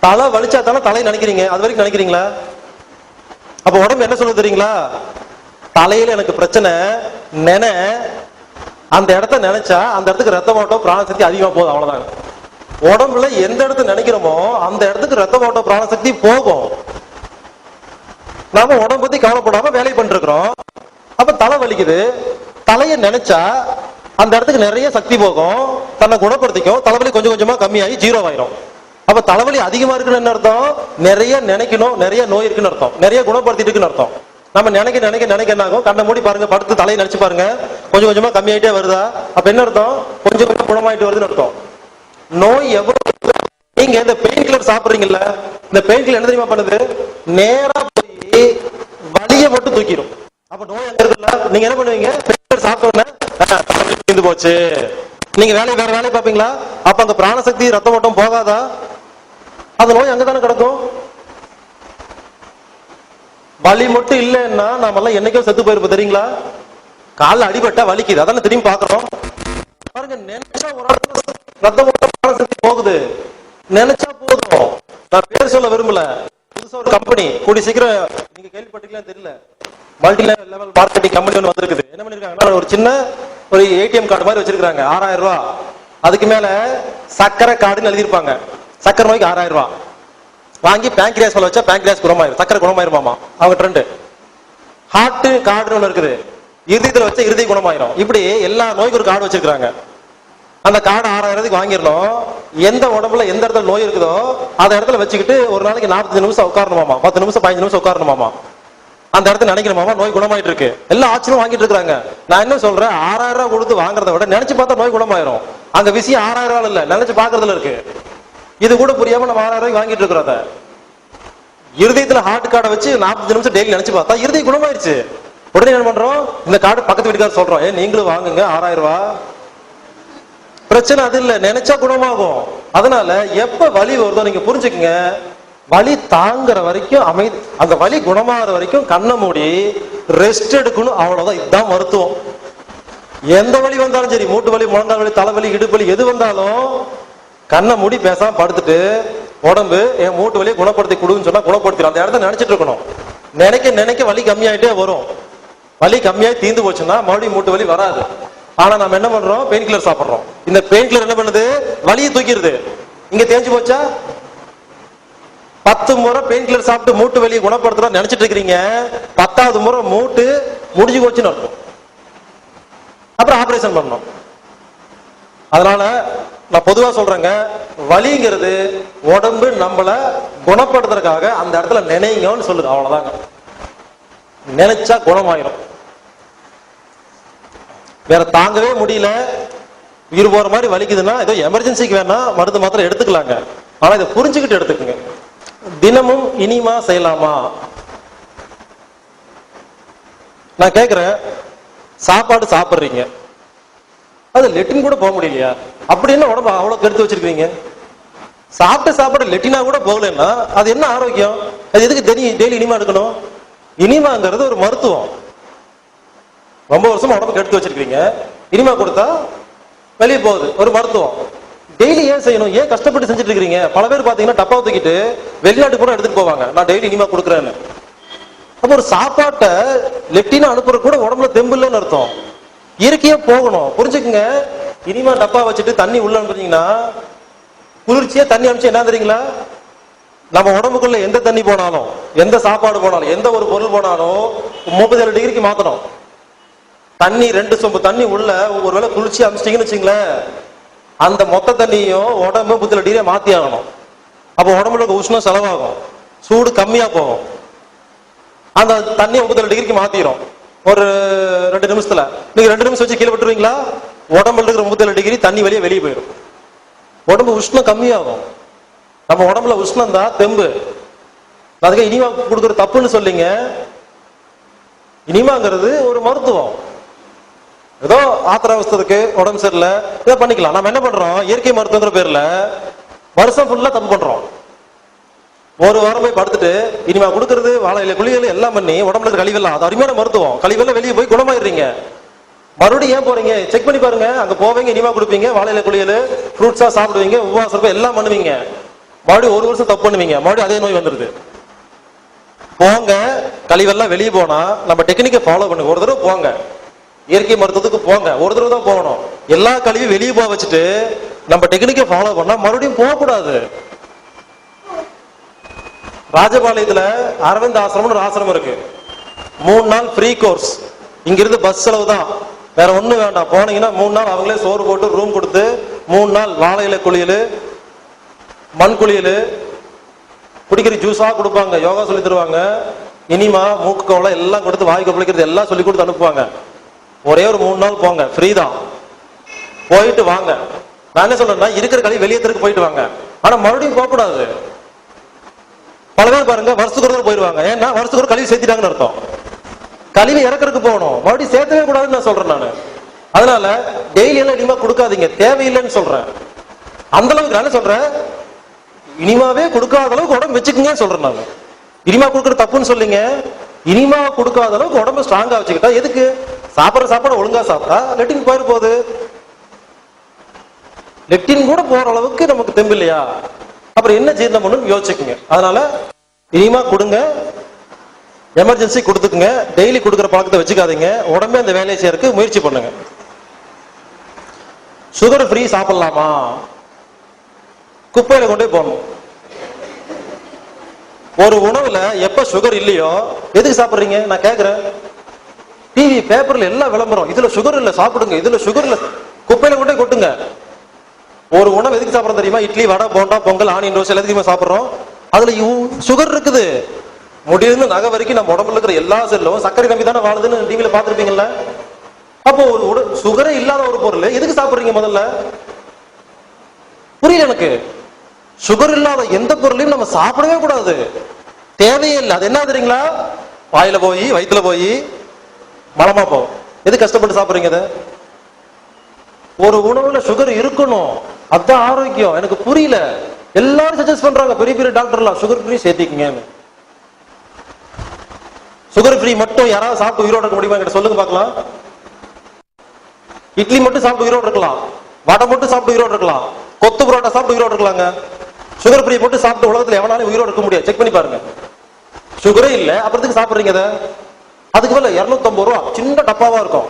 Speaker 1: தலை வலிச்சா தானே தலை நினைக்கிறீங்க, அது வரைக்கும் நினைக்கிறீங்களா? அப்ப உடம்பு என்ன சொல்ல தெரியுங்களா, தலையில எனக்கு பிரச்சனை அந்த இடத்த நினைச்சா அந்த இடத்துக்கு ரத்த ஓட்டம் பிராணசக்தி அதிகமா போகுது, அவ்வளவுதாங்க. உடம்புல எந்த இடத்த நினைக்கிறோமோ அந்த இடத்துக்கு ரத்த ஓட்டம் பிராணசக்தி போகும். நாம உடம்பு பத்தி கவலைப்படாம வேலை பண்ணிருக்கிறோம். அப்ப தலை வலிக்குது, தலையை நினைச்சா அந்த இடத்துக்கு நிறைய சக்தி போகும், தன்னை குணப்படுத்திக்கும், தலைவலி கொஞ்சம் கொஞ்சமா கம்மியாகி 0 ஆயிரும். அப்ப தலைவலி அதிகமா இருக்குன்னு என்ன அர்த்தம்? நிறைய நினைக்கணும், நிறைய நோய் இருக்குன்னு அர்த்தம், நிறைய குணப்படுத்திட்டு இருக்குன்னு அர்த்தம். நம்ம நினைக்க நினைக்க நினைக்க என்ன ஆகும்? கண்ணை மூடி பாருங்க, படுத்து தலையை நினைச்சு பாருங்க, கொஞ்சம் கொஞ்சமா கம்மியாயிட்டே வருதா? அப்ப என்ன அர்த்தம்? கொஞ்சம் கொஞ்சம் குணமாயிட்டு வருதுன்னு அர்த்தம். நோய் எவ்வளவு, நீங்க இந்த பெயின் கில்லர் சாப்பிடுறீங்கல்ல, இந்த பெயின் கில்லர் என்ன தெரியுமா பண்ணுது? நேரா போய் வலியை மட்டும் தூக்கிடும். அப்ப நோய் எங்க இருக்குல்ல, நீங்க என்ன பண்ணுவீங்க? பெயின் கில்லர் சாப்பிட்டோன்னே தீர்ந்து போச்சு, நீங்க வேற வேலையை பார்ப்பீங்களா? அப்ப அங்க பிராணசக்தி ரத்த ஓட்டம் போகாதா? அந்த நோய் அங்கதானே கிடக்கும். வலி மட்டும் இல்லைன்னா நாமெல்லாம் என்னைக்கோ செத்து போயிருப்போம் தெரியுங்களா? காலில் அடிபட்டா வலிக்குது, அதான திரும்பி பாக்குறோம். பாருங்க, நினைச்சா ஒரு ரத்த ஓட்டம் போகுது, நினைச்சா போதும். நான் பேர் சொல்ல விரும்பல, புதுசா ஒரு கம்பெனி கூடி சீக்கிரம் நீங்க கேள்விப்பட்டீங்களா தெரியல, மல்டி லெவல் மார்க்கெட்டிங் கம்பெனி ஒன்று வந்திருக்குது. என்ன பண்ணிருக்காங்கன்னா, ஒரு சின்ன ஒரு ஏடிஎம் கார்டு மாதிரி வச்சிருக்காங்க, 6000 ரூபாய். அதுக்கு மேல சக்கரை கார்டுன்னு எழுதியிருப்பாங்க. சக்கரை நோய்க்கு 6000 ரூபாய் வாங்கி பேங்க்ரியாஸ் வச்சா பேங்க்ரியாஸ் குணமாயிரும், சக்கரை குணமாயிருமாமா அவங்க ட்ரெண்ட். ஹார்ட் கார்டு ஒன்று இருக்குது, இருதயத்தில் வச்சா இருதய குணமாயிரும். இப்படி எல்லா நோய்க்கு ஒரு கார்டு வச்சிருக்காங்க. அந்த கார்டு 6000 வாங்கிடணும். எந்த உடம்புல எந்த இடத்துல நோய் இருக்குதோ அந்த இடத்துல வச்சுக்கிட்டு ஒரு நாளைக்கு 45 நிமிஷம் உட்காரணுமாமா, 10 நிமிஷம் 15 நிமிஷம் உட்காரணுமாமா. அந்த இடத்துல நினைக்கிறோமா நோய் குணமாயிட்டு இருக்கு, எல்லாம் ஆச்சரியம் வாங்கிட்டு இருக்காங்க. நான் என்ன சொல்றேன், 6000 ரூபாய் கொடுத்து வாங்குறத விட நினைச்சு பார்த்தா நோய் குணமாயிரும். அங்க விஷயம் 6000 ரூபாய் இல்ல, நினைச்சு பாக்குறதுல இருக்கு. இது கூட புரியாம நம்ம 6000 ரூபாய்க்கு வாங்கிட்டு இருக்கிறத. இருதயத்துல ஹார்ட் கார்டை வச்சு 40 நிமிஷம் டெய்லி நினைச்சு பார்த்தா இருதயம் குணமாயிருச்சு. உடனே என்ன பண்றோம், இந்த கார்டு பக்கத்து வீட்டுக்கார சொல்றோம், நீங்களும் வாங்குங்க 6000 ரூபாய். பிரச்சனை அது இல்ல, நினைச்சா குணமாகும். அதனால எப்ப வலி வருதோ நீங்க புரிஞ்சுக்குங்க, வலி தாங்குற வரைக்கும் அமைதி, அந்த வலி குணமாகிற வரைக்கும் கண்ணை மூடி ரெஸ்ட் எடுக்கணும், அவ்வளவுதான். இதுதான் மருத்துவம். எந்த வலி வந்தாலும் சரி, மூட்டு வலி, முழங்கால் வலி, தலைவலி, இடுப்பு வலி, எது வந்தாலும் கண்ணை மூடி பேசாம படுத்துட்டு உடம்பு என் மூட்டு வலியை குணப்படுத்தி கொடுன்னு சொன்னா குணப்படுத்திடும். அந்த இடத்த நினைச்சிட்டு இருக்கணும். நினைக்க நினைக்க வலி கம்மியாயிட்டே வரும். வலி கம்மியாகி தீர்ந்து போச்சுன்னா மறுபடியும் மூட்டு வலி வராது. ஆனா நம்ம என்ன பண்றோம், பெயின் கில்லர் சாப்பிடுறோம். இந்த பெயின் கில்லர் என்ன பண்ணுது, வலியை தூக்கிடுது. இங்க தேஞ்சு போச்சா, 10 முறை பெயின் கில்லர் சாப்பிட்டு மூட்டு வலியை குணப்படுத்துறோம் நினைச்சிட்டு இருக்கிறீங்க. 10வது முறை மூட்டு முடிஞ்சு போச்சுன்னு அர்த்தம். அப்புறம் ஆபரேஷன் பண்ணணும். அதனால நான் பொதுவா சொல்றேங்க, வலிங்கிறது உடம்பு நம்மள குணப்படுத்துறதுக்காக அந்த இடத்துல நினைங்கன்னு சொல்லுது, அவ்வளவுதாங்க. நினைச்சா குணமாயிரும். வேற தாங்கவே முடியல, உயிர் போற மாதிரி வலிக்குதுன்னா ஏதோ எமர்ஜென்சிக்கு வேணா மருந்து மாத்திரம் எடுத்துக்கலாங்க. ஆனா இதை புரிஞ்சுக்கிட்டு எடுத்துக்கங்க. தினமும் இனிமா செய்யலாமா? நான் கேக்குறேன், சாப்பாடு சாப்பிடுறீங்க, அது லெட்டின் கூட போக முடியலையா? அப்படி என்ன உடம்பு அவ்வளவு கெடுத்து வச்சிருக்கீங்க? சாப்பிட்ட சாப்பாடு லெட்டினா கூட போகலன்னா அது என்ன ஆரோக்கியம்? அது எதுக்கு டெய்லி இனிமா எடுக்கணும்? இனிமாங்கிறது ஒரு மருத்துவம். ரொம்ப வருஷமா உடம்பு கெடுத்து வச்சிருக்கீங்க, இனிமா கொடுத்தா வெளியே போகுது, ஒரு மருத்துவம். டெய்லி ஏன் செய்யணும், ஏன் கஷ்டப்பட்டு செஞ்சுட்டு இருக்கீங்க? பல பேர் பாத்தீங்கன்னா டப்பாவை தூக்கிட்டு வெளிநாட்டு கூட எடுத்துட்டு போவாங்க, நான் டெய்லி இனிமா கொடுக்குறேன்னு. அப்ப ஒரு சாப்பாட்டை லெட்டினா அனுப்புறது கூட உடம்புல தெம்பு இல்லைன்னு அர்த்தம். இயற்கையா போகணும், புரிஞ்சுக்குங்க. இனிமா டப்பா வச்சுட்டு தண்ணி உள்ள அனுப்புறீங்கன்னா, குளிர்ச்சியா தண்ணி அனுப்பிச்சு என்ன தெரியுங்களா, நம்ம உடம்புக்குள்ள எந்த தண்ணி போனாலும், எந்த சாப்பாடு போனாலும், எந்த ஒரு பொருள் போனாலும் 37 டிகிரிக்கு மாத்தணும். தண்ணி 2 சொம்பு தண்ணி உள்ள ஒருவேளை குளிர்ச்சி அமிச்சிட்டீங்கன்னு வச்சுங்களேன், அந்த மொத்த தண்ணியும் உடம்பு 37 டிகிரியா மாத்தி ஆகணும். அப்போ உடம்புல உஷ்ணம் செலவாகும், சூடு கம்மியா போகும். அந்த தண்ணி 37 டிகிரிக்கு மாத்திரும் ஒரு 2 நிமிஷத்துல. நீங்க 2 நிமிஷம் வச்சு கீழே விட்டுருவீங்களா, உடம்புல இருக்கிற 37 டிகிரி தண்ணி வெளியே போயிடும். உடம்பு உஷ்ணம் கம்மியாகும். நம்ம உடம்புல உஷ்ணம் தான் தெம்பு. அதுக்கு இனிமா கொடுக்குற தப்புன்னு சொல்லிங்க. இனிமாங்கிறது ஒரு மருத்துவம். ஏதோ ஆத்திர அவசரத்துக்கு உடம்பு சரியில்லை இதை பண்ணிக்கலாம். நம்ம என்ன பண்றோம், இயற்கை மருத்துவங்கிற பேர்ல வருஷம் ஃபுல்லா தப்பு பண்றோம். ஒரு வாரம் போய் படுத்துட்டு இனிமா கொடுக்கறது, வாழை இலை, குளியல் எல்லாம் பண்ணி உடம்புல கழிவெல்லாம், அது அருமையான மருத்துவம். கழிவெல்லாம் வெளியே போய் குணமாயிடுறீங்க. மறுபடியும் ஏன் போறீங்க, செக் பண்ணி பாருங்க. அங்க போவீங்க, இனிமா கொடுப்பீங்க, வாழை இலை, குளியல், ஃப்ரூட்ஸா சாப்பிடுவீங்க, உபவாசம் எல்லாம் பண்ணுவீங்க. மறுபடியும் 1 வருஷம் தப்பு பண்ணுவீங்க, மறுபடியும் அதே நோய் வந்துருது. போங்க, கழிவெல்லாம் வெளியே போனா நம்ம டெக்னிக்கை ஃபாலோ பண்ணுங்க. ஒரு தடவை போங்க, இயற்கை மருத்துவத்துக்கு போங்க, ஒரு தடவை தான் போகணும். எல்லா கழிவும் வெளியே போக வச்சுட்டு நம்ம டெக்னிக்கை ஃபாலோ பண்ணா மறுபடியும் போகக்கூடாது. ராஜபாளையத்துல அரவிந்த் ஆசிரமம் ஒரு ஆசிரமம் இருக்கு. 3 நாள் ஃப்ரீ கோர்ஸ். இங்கிருந்து பஸ் செலவு தான், வேற ஒண்ணும் வேண்டாம். போனீங்கன்னா 3 நாள் அவங்களே சோறு போட்டு ரூம் கொடுத்து 3 நாள் வாழை இலை குளியல், மண் குளியல், குடிக்கிற ஜூஸா கொடுப்பாங்க, யோகா சொல்லி தருவாங்க, இனிமா, மூக்கு கவலை எல்லாம் கொடுத்து, வாய் கொப்பளிக்கிறது எல்லாம் சொல்லி கொடுத்து அனுப்புவாங்க. ஒரே ஒரு 3 நாள் போங்க, ஃப்ரீ தான். போயிட்டு வாங்க. நான் என்ன சொல்றேன்னா, இருக்கிற கழிவு வெளியேறதுக்கு போயிட்டு வாங்க, ஆனா மறுபடியும் போகக்கூடாது. பல பேர் பாருங்க வருஷத்துக்கு ஒரு போயிடுவாங்க, ஏன்னா வருஷத்துக்கு ஒரு கழிவு சேர்த்திட்டாங்கன்னு அர்த்தம். கழிவு இறக்கிறதுக்கு போகணும், மறுபடியும் சேர்த்தவே கூடாதுன்னு நான் சொல்றேன் நான். அதனால டெய்லி எல்லாம் இனிமா கொடுக்காதீங்க, தேவையில்லைன்னு சொல்றேன். அந்த அளவுக்கு நான் சொல்றேன், இனிமாவே கொடுக்காத அளவுக்கு உடம்பு வச்சுக்கங்க சொல்றேன் நான். இனிமா கொடுக்கற தப்புன்னு சொல்லிங்க, இனிமா கொடுக்காத அளவுக்கு உடம்பு ஸ்ட்ராங்கா வச்சுக்கிட்டா எதுக்கு? சாப்பிட்ற சாப்பாடு ஒழுங்கா சாப்பிட்டா லெட்டின் போயிரு போகுது. லெட்டின் கூட போற அளவுக்கு நமக்கு தெம்பு இல்லையா, அப்புறம் என்ன ஜீரணம் பண்ணணும் யோசிச்சுக்குங்க. அதனால இனிமா கொடுங்க, எமர்ஜென்சி கொடுத்துக்குங்க, டெய்லி கொடுக்குற பழக்கத்தை வச்சுக்காதீங்க. உடம்பே அந்த வேலையை செய்யறதுக்கு முயற்சி பண்ணுங்க. சுகர் ஃப்ரீ சாப்பிடலாமா? குப்பையில கொண்டே போடணும். ஒரு உணவுல எப்ப சுகர் இல்லையோ எதுக்கு சாப்பிடுறீங்க நான் கேக்குறேன். டிவி பேப்பர்ல எல்லாம் விளம்பரம், இதுல சுகர் இல்ல சாப்பிடுங்க, இதுல சுகர் இல்ல, குப்பையில கொண்டே கொட்டுங்க. ஒரு உணவு எதுக்கு சாப்பிடறோம் தெரியுமா? இட்லி, வடை, போண்டா, பொங்கல், ஆனியன் ரோஸ் எல்லாத்தையுமே சாப்பிடுறோம், அதுல சுகர் இருக்குது. முடியுதுன்னு நகை வரைக்கும் நம்ம உடம்புல இருக்கிற எல்லா செல்லும் சர்க்கரை நம்பி தானே வாழுதுன்னு நீங்களே பார்த்துருப்பீங்கல்ல. அப்போ ஒரு சுகரே இல்லாத ஒரு பொருள் எதுக்கு சாப்பிடுறீங்க முதல்ல? புரியல எனக்கு. சுகர் இல்லாத எந்த பொருளையும் நம்ம சாப்பிடவே கூடாது, தேவையே இல்லை. அது என்ன தெரியுங்களா? வாயில போய் வயிற்றுல போய் மலமா போகும். எது கஷ்டப்பட்டு சாப்பிடுறீங்க? அதை ஒரு உணவுல சுகர் இருக்கணும், அதுதான் ஆரோக்கியம். எனக்கு புரியல. எல்லாரும் சஜஸ்ட் பண்றாங்க, பெரிய பெரிய டாக்டர்லாம் சுகர் ஃப்ரீ சேர்த்திக்கங்க. சுகர் ஃப்ரீ மட்டும் யாராவது சாப்பிட்டு உயிரோட இருக்க முடியுமா? கிட்ட சொல்லுங்க பார்க்கலாம். இட்லி மட்டும் சாப்பிட்டு உயிரோடு இருக்கலாம், வடை மட்டும் சாப்பிட்டு உயிரோடு இருக்கலாம், கொத்து புரோட்டா சாப்பிட்டு உயிரோடு இருக்கலாங்க. சுகர் ஃப்ரீ மட்டும் சாப்பிட்டு உலகத்துல எவனாலும் உயிரோடு இருக்க முடியாது. செக் பண்ணி பாருங்க. சுகரே இல்லை, அப்புறத்துக்கு சாப்பிடுறீங்க அதை? அதுக்கு மேல 250 ரூபா சின்ன டப்பாவா இருக்கும்.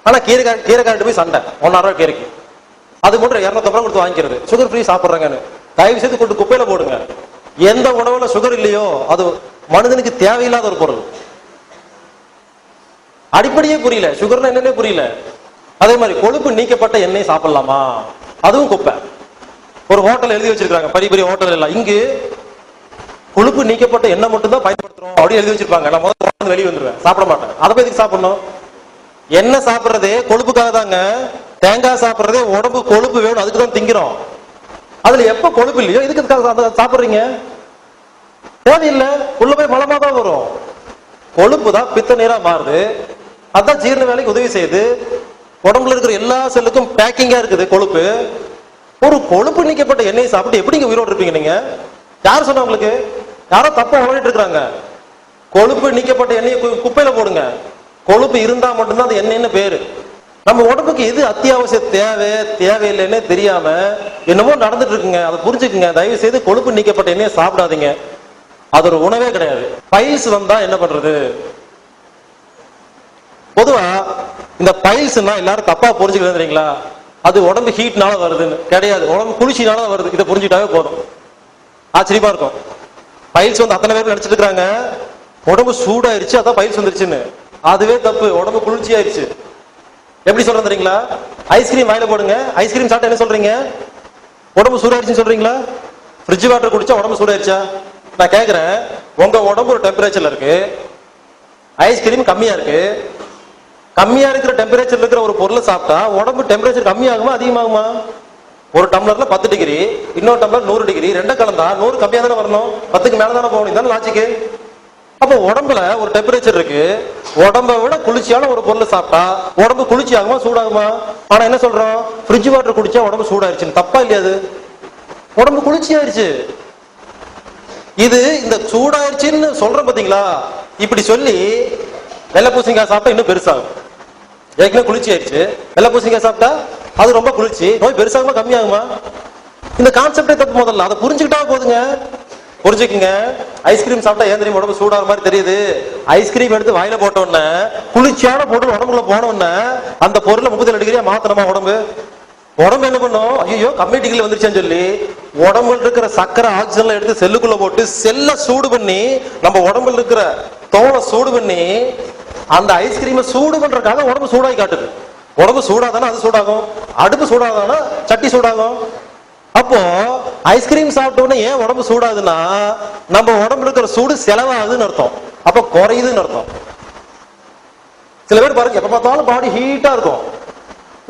Speaker 1: ஆனா கீரைக்காரட்டு போய் சண்டை 1,000 ரூபாய் கீரைக்கு. அது மட்டும் 250 ரூபாய் கொடுத்து வாங்கிக்கிறது. சுகர் ஃப்ரீ சாப்பிடுறாங்கன்னு தயவு செய்து கொண்டு குப்பையில போடுங்க. எந்த உணவுல சுகர் இல்லையோ அது மனிதனுக்கு தேவையில்லாத ஒரு பொருள். அடிப்படையே புரியல, சுகர்னா என்னன்னே புரியல. அதே மாதிரி கொழுப்பு நீக்கப்பட்ட எண்ணெய் சாப்பிடலாமா? அதுவும் குப்பை. ஒரு ஹோட்டல் எழுதி வச்சிருக்காங்க, பெரிய பெரிய ஹோட்டல் எல்லாம், இங்கு கொழுப்பு நீக்கப்பட்ட எண்ணெய் மட்டும் தான் பயன்படுத்துறோம் அப்படின்னு எழுதி வச்சிருப்பாங்க. நான் முதல்ல வெளியே வந்துருவேன், சாப்பிட மாட்டேன். அதை போய் எதுக்கு சாப்பிடணும்? எண்ணெய் சாப்பிட்றதே கொழுப்புக்காக தாங்க. தேங்காய் சாப்பிட்றதே உடம்பு கொழுப்பு வேணும், அதுக்கு தான் திங்கிறோம். அதுல எப்ப கொழுப்பு இல்லையோ இதுக்கு சாப்பிடுறீங்க? தேவையில்லை. உள்ள போய் மலமா தான் வரும். கொழுப்பு தான் பித்த நீரா மாறுது, அதான் ஜீரண வேலைக்கு உதவி செய்யுது. உடம்புல இருக்கிற எல்லா செல்லுக்கும் பேக்கிங்கா இருக்குது கொழுப்பு. ஒரு கொழுப்பு நீக்கப்பட்ட எண்ணெய் சாப்பிட்டு எப்படிங்க உயிரோடு இருப்பீங்க நீங்க? யார் சொன்ன உங்களுக்கு? யாரோ தப்பா உணர்ந்துட்டு இருக்காங்க. கொழுப்பு நீக்கப்பட்ட எண்ணெயை குப்பையில போடுங்க. கொழுப்பு இருந்தா மட்டும்தான் அது எண்ணெய்னு பேரு. நம்ம உடம்புக்கு எது அத்தியாவசிய தேவையில்லைன்னு தெரியாம என்னமோ நடந்துட்டு இருக்குங்க. அதை புரிஞ்சுக்குங்க. தயவு செய்து கொழுப்பு நீக்கப்பட்ட எண்ணெயை சாப்பிடாதீங்க. அது ஒரு உணவே கிடையாது. பைல்ஸ் வந்தா என்ன பண்றது? பொதுவா இந்த பைல்ஸ்னா எல்லாரும் தப்பா புரிஞ்சுக்கிறது தெரியுங்களா? அது உடம்பு ஹீட்னால வருதுன்னு கிடையாது, உடம்பு குளிர்ச்சினால வருது. இதை புரிஞ்சுட்டாவே போதும். ஆச்சரியமா இருக்கும். பைல்ஸ் வந்து அத்தனை பேர் நினைச்சிட்டு இருக்காங்க உடம்பு சூடாயிருச்சு அதான் பைல்ஸ் வந்துருச்சுன்னு. அதுவே தப்பு. உடம்பு குளிர்ச்சி ஆயிடுச்சு. எப்படி சொல்றது தெரியுங்களா? ஐஸ்கிரீம் வாயில போடுங்க, ஐஸ்கிரீம் சாப்பிட்டா என்ன சொல்றீங்க? உடம்பு சூடாயிருச்சுன்னு சொல்றீங்களா? ஃப்ரிட்ஜ் வாட்டர் குடிச்சா உடம்பு சூடாயிருச்சா? நான் கேட்கிறேன், உங்க உடம்பு ஒரு டெம்பரேச்சர்ல இருக்கு, ஐஸ்கிரீம் கம்மியா இருக்கு. கம்மியா இருக்கிற டெம்பரேச்சர்ல இருக்கிற ஒரு பொருளை சாப்பிட்டா உடம்பு டெம்பரேச்சர் கம்மியாகுமா அதிகமாகுமா? ஒரு டம்ளர்ல 10 டிகிரி, இன்னொரு டம்ளர் 100 டிகிரி, ரெண்ட கலந்தா 100 கம்மியா தானே வரணும், 10க்கு மேல தானே போகணும். இதான லாஜிக்கு. அப்போ உடம்புல ஒரு டெம்பரேச்சர் இருக்கு. உடம்பை விட குளிர்ச்சியான ஒரு பொருளை சாப்பிட்டா உடம்பு குளிர்ச்சி ஆகுமா சூடாகுமா? ஆனா என்ன சொல்றோம்? ஃப்ரிட்ஜ் வாட்டர் குடிச்சா உடம்பு சூடாயிருச்சு. தப்பா இல்லையா? அது உடம்பு குளிர்ச்சி ஆயிடுச்சு. இது இந்த சூடாயிருச்சுன்னு சொல்றோம் பாத்தீங்களா? இப்படி சொல்லி வெள்ளை பூசணிக்காய் சாப்பிட்டா இன்னும் பெருசாகும். ஏற்கனவே குளிர்ச்சி ஆயிடுச்சு, வெள்ளை பூசணிக்காய் சாப்பிட்டா அது ரொம்ப குளிர்ச்சி, நோய் பெருசாகுமா கம்மியாகுமா? இந்த கான்செப்டே தப்பு. முதல்ல அதை புரிஞ்சுக்கிட்டா போதுங்க. புரிஞ்சுக்குங்க. ஐஸ்கிரீம் சாப்பிட்டா ஏன் தெரியும் உடம்பு சூடாகிற மாதிரி தெரியுது? ஐஸ்கிரீம் எடுத்து வாயில போட்டோன்னே குளிர்ச்சியான பொருள் உடம்புல போனோடனே அந்த பொருளை 37 டிகிரியா மாத்தணுமா உடம்பு? உடம்பு என்ன பண்ணும்? ஐயோ கம்மி டிகிரில வந்துருச்சுன்னு சொல்லி உடம்புல இருக்கிற சக்கரை ஆக்சிஜன்ல எடுத்து செல்லுக்குள்ள போட்டு செல்ல சூடு பண்ணி நம்ம உடம்புல இருக்கிற தோலை சூடு பண்ணி அந்த ஐஸ்கிரீமை சூடு பண்றதுக்காக உடம்பு சூடாகி காட்டுது. உடம்பு சூடாதானே அது சூடாகும், அடுப்பு சூடாதானா சட்டி சூடாகும். அப்போ ஐஸ்கிரீம் சாப்பிட்டோன்னே ஏன் உடம்பு சூடாகுதுன்னா நம்ம உடம்புல இருக்கிற சூடு செலவாகுதுன்னு அர்த்தம். அப்ப குறையுதுன்னு அர்த்தம். சில பேர் பாருங்க எப்ப பார்த்தாலும் பாடி ஹீட்டா இருக்கும்.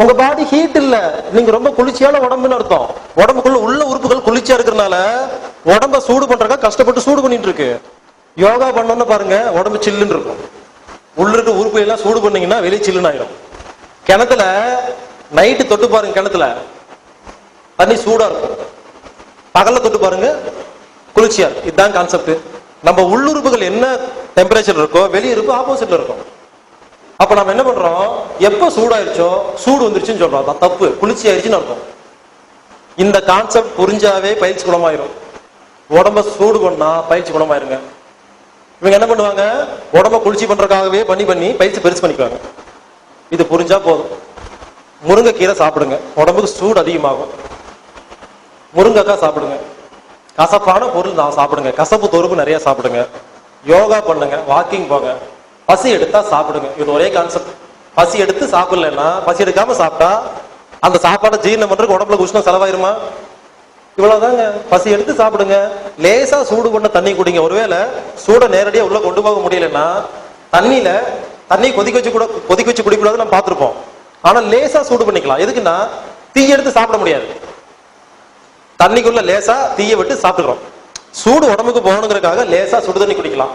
Speaker 1: உங்க பாடி ஹீட் இல்ல, நீங்க ரொம்ப குளிர்ச்சியான உடம்புன்னு அர்த்தம். உடம்புக்குள்ள உள்ள உறுப்புகள் குளிர்ச்சியா இருக்கிறதுனால உடம்ப சூடு பண்றதுக்காக கஷ்டப்பட்டு சூடு பண்ணிட்டு இருக்கு. யோகா பண்ணோன்னு பாருங்க உடம்பு சில்லுன்னு இருக்கும். உள்ள இருக்க உறுப்பு எல்லாம் சூடு பண்ணீங்கன்னா வெளியே சில்லுன்னு ஆயிடும். கிணத்துல நைட்டு தொட்டு பாருங்க, கிணத்துல தண்ணி சூடா இருக்கும். பகல்ல தொட்டு பாருங்க குளிர்ச்சியா இருக்கும். இதுதான் கான்செப்ட். நம்ம உள்ளுறுப்புகள் என்ன டெம்பரேச்சர் இருக்கோ வெளியே இருப்பு ஆப்போசிட்ல இருக்கும். அப்ப நம்ம என்ன பண்றோம்? எப்ப சூடாயிருச்சோ சூடு வந்துருச்சுன்னு சொல்றோம். அதான் தப்பு. குளிர்ச்சி ஆயிடுச்சுன்னு அர்த்தம். இந்த கான்செப்ட் புரிஞ்சாவே பயிற்சி குணமாயிரும். உடம்ப சூடு பண்ணா பயிற்சி குணமாயிருங்க. இவங்க என்ன பண்ணுவாங்க? உடம்ப குளிர்ச்சி பண்றதுக்காகவே பண்ணி பயிற்சி பெருசு பண்ணிக்குவாங்க. இது புரிஞ்சா போதும். முருங்கைக்கீரை சாப்பிடுங்க, உடம்புக்கு சூடு அதிகமாகும். முருங்கைக்காய் சாப்பிடுங்க. கசப்பான பொருள் நான் சாப்பிடுங்க, கசப்பு தொறுப்பு நிறைய சாப்பிடுங்க. யோகா பண்ணுங்க, வாக்கிங் போங்க, பசி எடுத்தா சாப்பிடுங்க. இது ஒரே கான்செப்ட். பசி எடுத்து சாப்பிடலன்னா, பசி எடுக்காம சாப்பிட்டா அந்த சாப்பாடை ஜீரணம் பண்றதுக்கு உடம்புல உஷ்ணம் செலவாயிருமா? இவ்வளவுதாங்க. பசி எடுத்து சாப்பிடுங்க, லேசா சூடு பண்ண தண்ணி குடிங்க. ஒருவேளை சூட நேரடியா உள்ள கொண்டு போக முடியலன்னா தண்ணி கொதிக்க வச்சு குடிக்கூடாது நம்ம பார்த்திருப்போம். ஆனா லேசா சூடு பண்ணிக்கலாம். எதுக்குன்னா தீ எடுத்து சாப்பிட முடியாது, தண்ணிக்குள்ள லேசா தீயை விட்டு சாப்பிட்டுக்கிறோம். சூடு உடம்புக்கு போகணுங்கிறதுக்காக லேசா சுடு தண்ணி குடிக்கலாம்.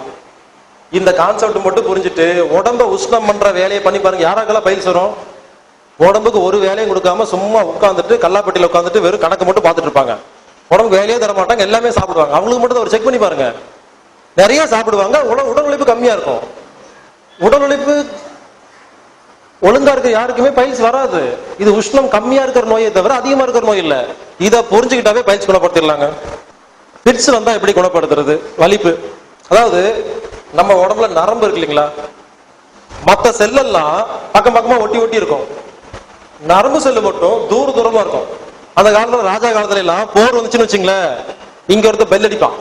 Speaker 1: இந்த கான்செப்ட் மட்டும் புரிஞ்சுட்டு உடம்ப உஷ்ணம் பண்ற வேலையை பண்ணி பாருங்க. யாராக்கெல்லாம் பயில்ஸ் வரும்? உடம்புக்கு ஒரு வேலையும் கொடுக்காம சும்மா உட்காந்துட்டு கல்லாப்பட்டியில உட்காந்துட்டு வெறும் கணக்கு மட்டும் பார்த்துட்டு இருப்பாங்க. உடம்புக்கு வேலையே தர மாட்டாங்க, எல்லாமே சாப்பிடுவாங்க. அவங்களுக்கு மட்டும் ஒரு செக் பண்ணி பாருங்க, நிறைய சாப்பிடுவாங்க, உடல் உழைப்பு கம்மியா இருக்கும். உடல் உழைப்பு ஒழுங்கா இருக்கிற யாருக்குமே பயில்ஸ் வராது. இது உஷ்ணம் கம்மியா இருக்கிற நோயை தவிர அதிகமா இருக்கிற நோய் இல்ல. இதை புரிஞ்சுக்கிட்டாவே பயில்ஸ் குணப்படுத்திடலாங்க. பிட்ஸ் வந்தா எப்படி குணப்படுத்துறது? வலிப்பு, அதாவது நம்ம உடம்புல நரம்பு இருக்கு இல்லைங்களா, மற்ற செல்லெல்லாம் பக்கம் பக்கமா ஒட்டி ஒட்டி இருக்கும், நரம்பு செல்லு மட்டும் தூரமா இருக்கும். அந்த காலத்துல ராஜா காலத்துல எல்லாம் போர் வந்துச்சுன்னு வச்சுங்களேன், இங்க ஒருத்தர் பெல் அடிப்பான்,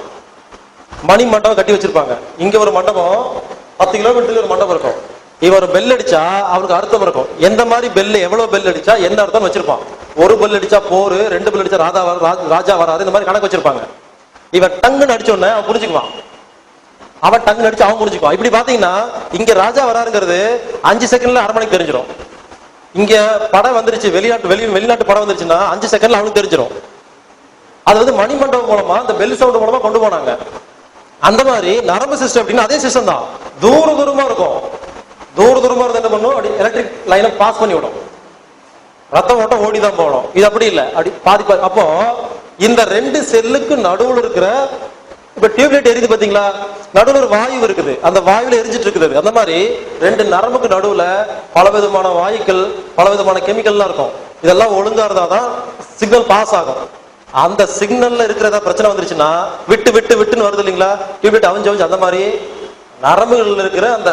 Speaker 1: மணி மண்டபம் கட்டி வச்சிருப்பாங்க. இங்க ஒரு மண்டபம் 10 கிலோமீட்டருக்கு ஒரு மண்டபம் இருக்கும். இவர் பெல் அடிச்சா அவருக்கு அர்த்தம் இருக்கும். எந்த மாதிரி பெல், எவ்வளவு பெல் அடிச்சா என்ன அர்த்தம் வச்சிருப்பான். ஒரு பெல் அடிச்சா போர், 2 பெல் அடிச்சா ராஜா வராது, இந்த மாதிரி கணக்கு வச்சிருப்பாங்க. இவன் டங்குன்னு அடிச்ச உடனே அவன் புரிஞ்சுக்குவான், அவன் டங்குன்னு அடிச்சு அவன் புரிஞ்சுக்குவான். இப்படி பாத்தீங்கன்னா இங்க ராஜா வராருங்கிறது 5 செகண்ட்ல அரை மணிக்கு தெரிஞ்சிடும். இங்க படம் வந்துருச்சு, வெளிநாட்டு படம் வந்துருச்சுன்னா 5 செகண்ட்ல அவனுக்கு தெரிஞ்சிடும். அது வந்து மணிமண்டபம் மூலமா இந்த பெல் சவுண்ட் மூலமா கொண்டு போனாங்க. அந்த மாதிரி நரம்பு சிஸ்டம் அப்படின்னா அதே சிஸ்டம் தான், தூரமா இருக்கும். தூரமா இருந்து என்ன பண்ணும், அப்படி எலக்ட்ரிக் லைனை பாஸ் பண்ணி விடும், ரத்தம் ஓட்டம் ஓடிதான் போகணும். இது அப்படி இல்லை, அப்படி பாதி. அப்போ இந்த 2 செல்லுக்கு நடுவில் இருக்கிற, இப்ப டியூப்லைட் எரியுது பாத்தீங்களா, நடுவில் ஒரு வாயு இருக்குது, அந்த வாயுல எரிஞ்சிட்டு இருக்குது. அந்த மாதிரி 2 நரம்புக்கு நடுவுல பலவிதமான வாயுக்கள், பலவிதமான கெமிக்கல்லாம் இருக்கும். இதெல்லாம் ஒழுங்கா இருந்தாதான் சிக்னல் பாஸ் ஆகும். அந்த சிக்னல்ல இருக்கிறதா பிரச்சனை வந்துருச்சுன்னா விட்டுன்னு வருது இல்லைங்களா, டியூப்லைட் அவிஞ்சு அந்த மாதிரி நரம்புகள் இருக்கிற அந்த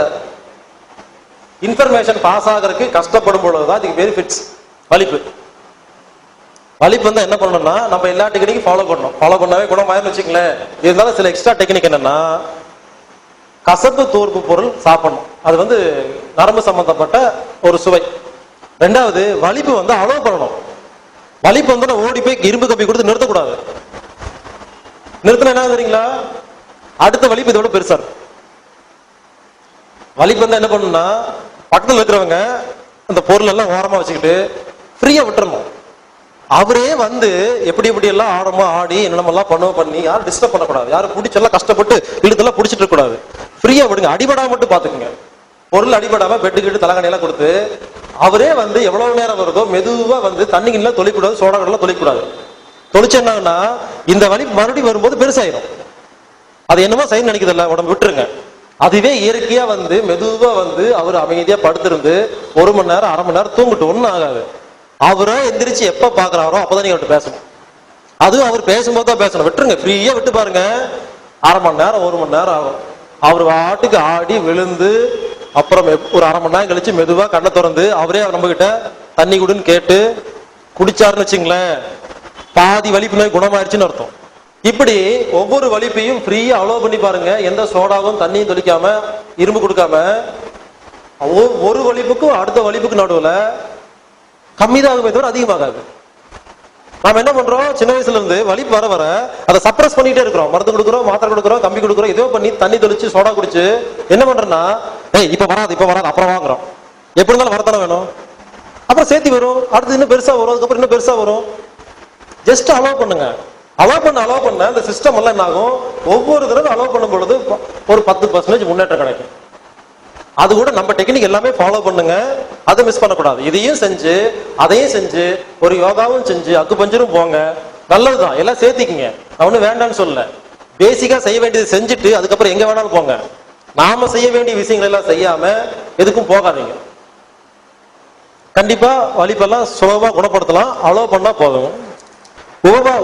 Speaker 1: இன்ஃபர்மேஷன் பாஸ் ஆகிறதுக்கு கஷ்டப்படும் பொழுதுதான் இதுக்கு பேரு ஃபிட்ஸ், வலிப்பு. வலிப்பு வந்து என்ன பண்ணணும்னா நம்ம எல்லா டெக்னிக்கும் ஃபாலோ பண்ணாவே குணமாயின்னு வச்சுங்களேன். இருந்தாலும் சில எக்ஸ்ட்ரா டெக்னிக் என்னன்னா, கசப்பு தோற்பு பொருள் சாப்பிடணும். அது வந்து நரம்பு சம்பந்தப்பட்ட ஒரு சுவை. 2வது வலிப்பு வந்து அலோவ் பண்ணணும். வலிப்பு வந்து ஓடி போய் இரும்பு கப்பி கொடுத்து நிறுத்தக்கூடாது. நிறுத்தினா என்ன தெரியுங்களா, அடுத்த வலிப்பு இதோட பெருசா இருக்கும். வலிப்பு வந்து என்ன பண்ணணும்னா, பக்கத்தில் இருக்கிறவங்க அந்த பொருள் எல்லாம் ஓரமா வச்சுக்கிட்டு ஃப்ரீயா விட்டுறணும். அவரே வந்து எப்படி எல்லாம் ஆடி என்னென்னலாம் பண்ணி யாரும் டிஸ்டர்ப் பண்ணக்கூடாது, யாரும் பிடிச்செல்லாம் கஷ்டப்பட்டு இழுத்தெல்லாம் பிடிச்சிட்டு இருக்க கூடாது. ஃப்ரீயா விடுங்க, அடிபடாம மட்டும் பாத்துக்குங்க. பொருள் அடிபடாம பெட்டுக்கிட்டு தலைகணையெல்லாம் கொடுத்து அவரே வந்து எவ்வளவு நேரம் வருதோ மெதுவா வந்து தண்ணிகள்லாம் தொழிக்கூடாது, சோடா கடலாம் தொழிக்கூடாது. தொழிச்சு என்னாங்கன்னா இந்த வலி மறுபடியும் வரும்போது பெருசாயிரும். அது என்னமோ சைன் நினைக்கிறதில்ல, உடம்பு விட்டுருங்க. அதுவே இயற்கையா வந்து மெதுவா வந்து அவர் அமைதியா படுத்திருந்து 1 மணி நேரம் 1/2 மணி நேரம் தூங்கிட்டு ஒன்னும் ஆகாது. அவரா எந்திரிச்சு எப்ப பாக்குறாரோ அப்பதான் நீங்க அவர்கிட்ட பேசணும். அதுவும் அவர் பேசும்போது தான் பேசணும். விட்டுருங்க, ஃப்ரீயா விட்டு பாருங்க, 1/2 மணி நேரம் 1 மணி நேரம் ஆகும். அவர் வாட்டுக்கு ஆடி விழுந்து அப்புறம் ஒரு 1/2 மணி நேரம் கழிச்சு மெதுவா கண்ணை திறந்து அவரே நம்ம கிட்ட தண்ணி குடுன்னு கேட்டு குடிச்சாருன்னு வச்சுங்களேன், பாதி வலிப்பு நோய் குணமாயிருச்சுன்னு அர்த்தம். இப்படி ஒவ்வொரு வலிப்பையும் ஃப்ரீயா அலோவ் பண்ணி பாருங்க. எந்த சோடாவும் தண்ணியும் தொளிக்காம இரும்பு கொடுக்காம. ஒரு வலிப்புக்கும் அடுத்த வலிப்புக்கு நடுவுல கம்மிதான் ஆகுமே தவிர அதிகமாகாது. நாம என்ன பண்றோம், சின்ன வயசுல இருந்து வலிப்பு வர வர அதை சப்ரஸ் பண்ணிட்டே இருக்கிறோம். மருந்து கொடுக்குறோம், மாத்திரை கொடுக்குறோம், கம்பி கொடுக்குறோம், ஏதோ பண்ணி தண்ணி தொளிச்சு சோடா குடிச்சு என்ன பண்றோம்னா, இப்ப வராது அப்புறம் வாங்குறோம். எப்படி இருந்தாலும் வரத்தானே வேணும், அப்புறம் சேர்த்தி வரும், அடுத்து இன்னும் பெருசா வரும், அதுக்கப்புறம் இன்னும் பெருசா வரும். ஜஸ்ட் அலோவ் பண்ணுங்க. அலோவ் பண்ண இந்த சிஸ்டம் எல்லாம் என்ன ஆகும், ஒவ்வொரு தடவை அலோவ் பண்ணும் பொழுது ஒரு 10% முன்னேற்றம் கிடைக்கும். அது கூட நம்ம டெக்னிக் எல்லாமே ஃபாலோ பண்ணுங்க, அதை மிஸ் பண்ணக்கூடாது. இதையும் செஞ்சு அதையும் செஞ்சு ஒரு யோகாவும் செஞ்சு அக்குபஞ்சரும் போங்க, நல்லதுதான். எல்லாம் சேர்த்திக்கிங்க, அவனு வேண்டான்னு சொல்லல. பேசிக்கா செய்ய வேண்டியது செஞ்சுட்டு அதுக்கப்புறம் எங்க வேணாலும் போங்க. நாம செய்ய வேண்டிய விஷயங்கள் எல்லாம் செய்யாம எதுக்கும் போகாதீங்க. கண்டிப்பா வலிப்பெல்லாம் சுலபமா குணப்படுத்தலாம், அலோவ் பண்ணா போதும்.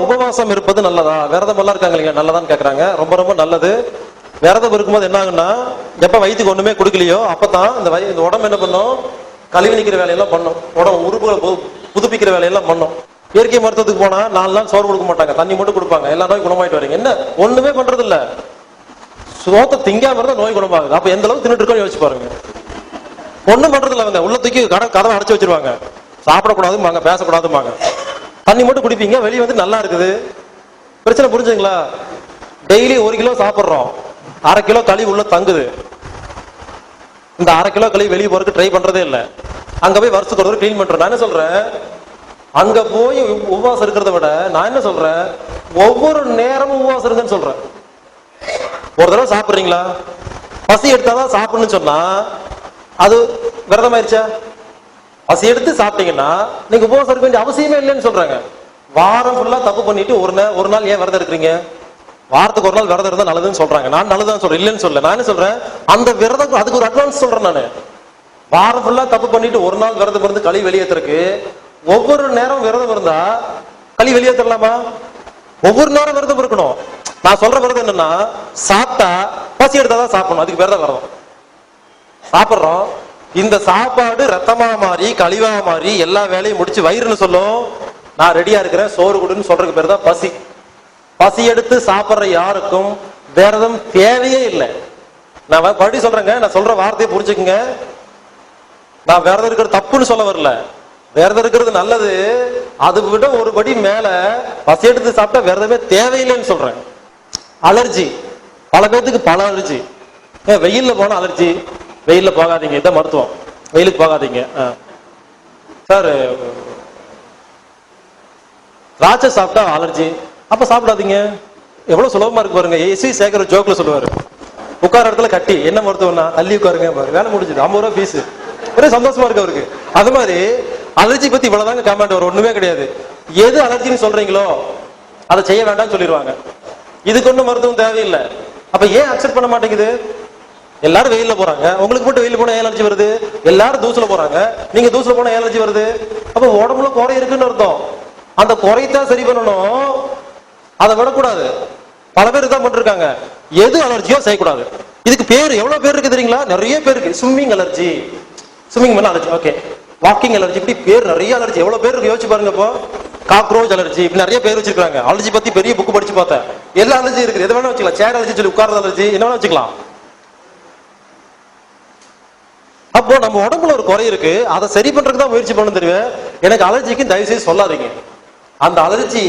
Speaker 1: உபவாசம் இருப்பது நல்லதா, விரதம் எல்லாம் இருக்காங்க இல்லையா, நல்லதான்னு கேக்குறாங்க. ரொம்ப ரொம்ப நல்லது. விரதம் இருக்கும்போது என்ன ஆகுன்னா, எப்ப வயிற்றுக்கு ஒண்ணுமே கொடுக்கலையோ அப்பதான் இந்த உடம்பு என்ன பண்ணும், கழிவு நிக்கிற வேலையெல்லாம் பண்ணும், உடம்பு உறுப்புகளை புதுப்பிக்கிற வேலையெல்லாம் பண்ணும். இயற்கை மருத்துவத்துக்கு போனா 4 நாள் சோறு கொடுக்க மாட்டாங்க, தண்ணி மட்டும் கொடுப்பாங்க, எல்லா நோயும் குணமாயிட்டு வரீங்க. என்ன ஒண்ணுமே பண்றது இல்ல, சோத்தை திங்காம இருந்தா நோய் குணமாகுது. அப்ப எந்த அளவுக்கு தின்னுட்டு இருக்கோம் யோசிச்சு பாருங்க. ஒண்ணும் பண்றது இல்ல, அவங்க உள்ள தூக்கி கதவை அடைச்சு வச்சிருவாங்க, சாப்பிடக்கூடாதுமாங்க, பேசக்கூடாதுமாங்க. தண்ணி மட்டும் குடிப்பீங்க, வெளியே வந்து நல்லா இருக்குது, பிரச்சனை புரிஞ்சுங்களா? டெய்லி 1 கிலோ சாப்பிட்றோம், 1/2 கிலோ களி உள்ள தங்குது. இந்த 1/2 கிலோ களி வெளியே போறதுக்கு ட்ரை பண்றதே இல்லை. அங்க போய் வருஷத்துக்கு ஒரு கிளீன் பண்றேன். நான் என்ன சொல்றேன், அங்க போய் உபவாசம் இருக்கிறத விட நான் என்ன சொல்றேன், ஒவ்வொரு நேரமும் உபவாசம் இருங்கன்னு சொல்றேன். ஒரு தடவை சாப்பிட்றீங்களா, பசி எடுத்தாதான் சாப்பிடணும்னு சொன்னா அது விரதம் ஆயிடுச்சா? பசி எடுத்து சாப்பிட்டீங்கன்னா நீங்க உபவாசம் இருக்க வேண்டிய அவசியமே இல்லைன்னு சொல்றாங்க. வாரம் ஃபுல்லா தப்பு பண்ணிட்டு ஒரு நாள் ஏன் விரதம் இருக்கிறீங்க? வாரத்துக்கு ஒரு நாள் விரதம் இருந்தா நல்லதுன்னு சொல்றாங்க. நான் நல்லதான் சொல்றேன், இல்லைன்னு சொல்ல. நான் என்ன சொல்றேன், அந்த விரதம் அதுக்கு ஒரு அட்வான்ஸ் சொல்றேன். நான் வாரம் ஃபுல்லா தப்பு பண்ணிட்டு ஒரு நாள் விரதம் இருந்து களி வெளியேற்றுறதுக்கு ஒவ்வொரு நேரம் விரதம் இருந்தா களி வெளியேற்றலாமா? ஒவ்வொரு நேரம் விரதம் இருக்கணும். நான் சொல்ற விரதம் என்னன்னா, சாப்பிட்டா பசி எடுத்தாதான் சாப்பிடணும், அதுக்கு விரதம் விரதம். சாப்பிட்றோம், இந்த சாப்பாடு ரத்தமா மாறி கழிவா மாறி எல்லா வேலையும் முடிச்சு வயிறுன்னு சொல்லும், நான் ரெடியா இருக்கிறேன் சோறு கொடுன்னு சொல்றதுக்கு பேர் தான் பசி. பசி எடுத்து சாப்பிட்ற யாருக்கும் விரதம் தேவையே இல்லை. நான் படி சொல்றேங்க, நான் சொல்ற வார்த்தையை புரிஞ்சுக்குங்க. நான் விரதம் இருக்கிறது தப்புன்னு சொல்ல வரல, விரதம் இருக்கிறது நல்லது. அதை விட ஒரு படி மேல பசி எடுத்து சாப்பிட்டா விரதமே தேவையில்லைன்னு சொல்றேன். அலர்ஜி, பல பேருக்கு பல அலர்ஜி. வெயில்ல போன அலர்ஜி, வெயில்ல போகாதீங்க, இதான் மருத்துவம், வெயிலுக்கு போகாதீங்க. சார் திராட்சை சாப்பிட்டா அலர்ஜி, அப்ப சாப்பிடாதீங்க. எவ்வளவு சுலபமா இருக்கு பாருங்க. எஸ்வி சேகர் ஜோக்ல சொல்லுவாரு, உட்கார இடத்துல கட்டி என்ன மருத்துவம்னா தள்ளி உட்காருங்க, வேலை முடிஞ்சது, 50 ரூபாய் ஃபீஸ், ஒரே சந்தோஷமா இருக்கு அவருக்கு. அது மாதிரி அலர்ஜி பத்தி இவ்வளவுதாங்க கமெண்ட் வரும், ஒண்ணுமே கிடையாது. எது அலர்ஜின்னு சொல்றீங்களோ அதை செய்ய வேண்டாம்னு சொல்லிடுவாங்க. இதுக்கு ஒன்றும் மருத்துவம் தேவையில்லை. அப்ப ஏன் அக்செப்ட் பண்ண மாட்டேங்குது? எல்லாரும் வெயில்ல போறாங்க, உங்களுக்கு மட்டும் வெயில போனா அலர்ஜி வருது. எல்லாரும் தூசுல போறாங்க, நீங்க தூசுல போனா அலர்ஜி வருது. அப்ப உடம்புல குறை இருக்குன்னு அர்த்தம். அந்த குறைத்தான் சரி பண்ணணும், அதை விடக்கூடாது. பல பேர் தான் பண்ணிருக்காங்க, எது அலர்ஜியோ செய்யக்கூடாது. இதுக்கு பேர் எவ்வளவு பேர் இருக்கு தெரியுங்களா? நிறைய பேர் இருக்கு. ஸ்விம்மிங் அலர்ஜி, ஸ்விம்மிங் பண்ண அலர்ஜி, ஓகே. வாக்கிங் அலர்ஜி, இப்படி பேர் நிறைய அலர்ஜி எவ்வளவு பேர் இருக்கு யோசிச்சு பாருங்க. இப்போ காக்ரோச் அலர்ஜி, இப்படி நிறைய பேர் வச்சிருக்காங்க. அலர்ஜி பத்தி பெரிய புக் படிச்சு பார்த்தேன், எல்லா அலர்ஜி இருக்குது. எது வேணா வச்சுக்கலாம், சேர் அலர்ஜி சொல்லி உட்கார்றது அலர்ஜி, என்ன வேணா வச்சுக்கலாம். அப்போ நம்ம உடம்புல ஒரு குறை இருக்கு, அதை சரி பண்றதுக்கு தான் முயற்சி பண்ண தெரியும். எனக்கு அலர்ஜிக்கு தயவு செய்து சொல்லாதீங்க. அந்த அலர்ஜி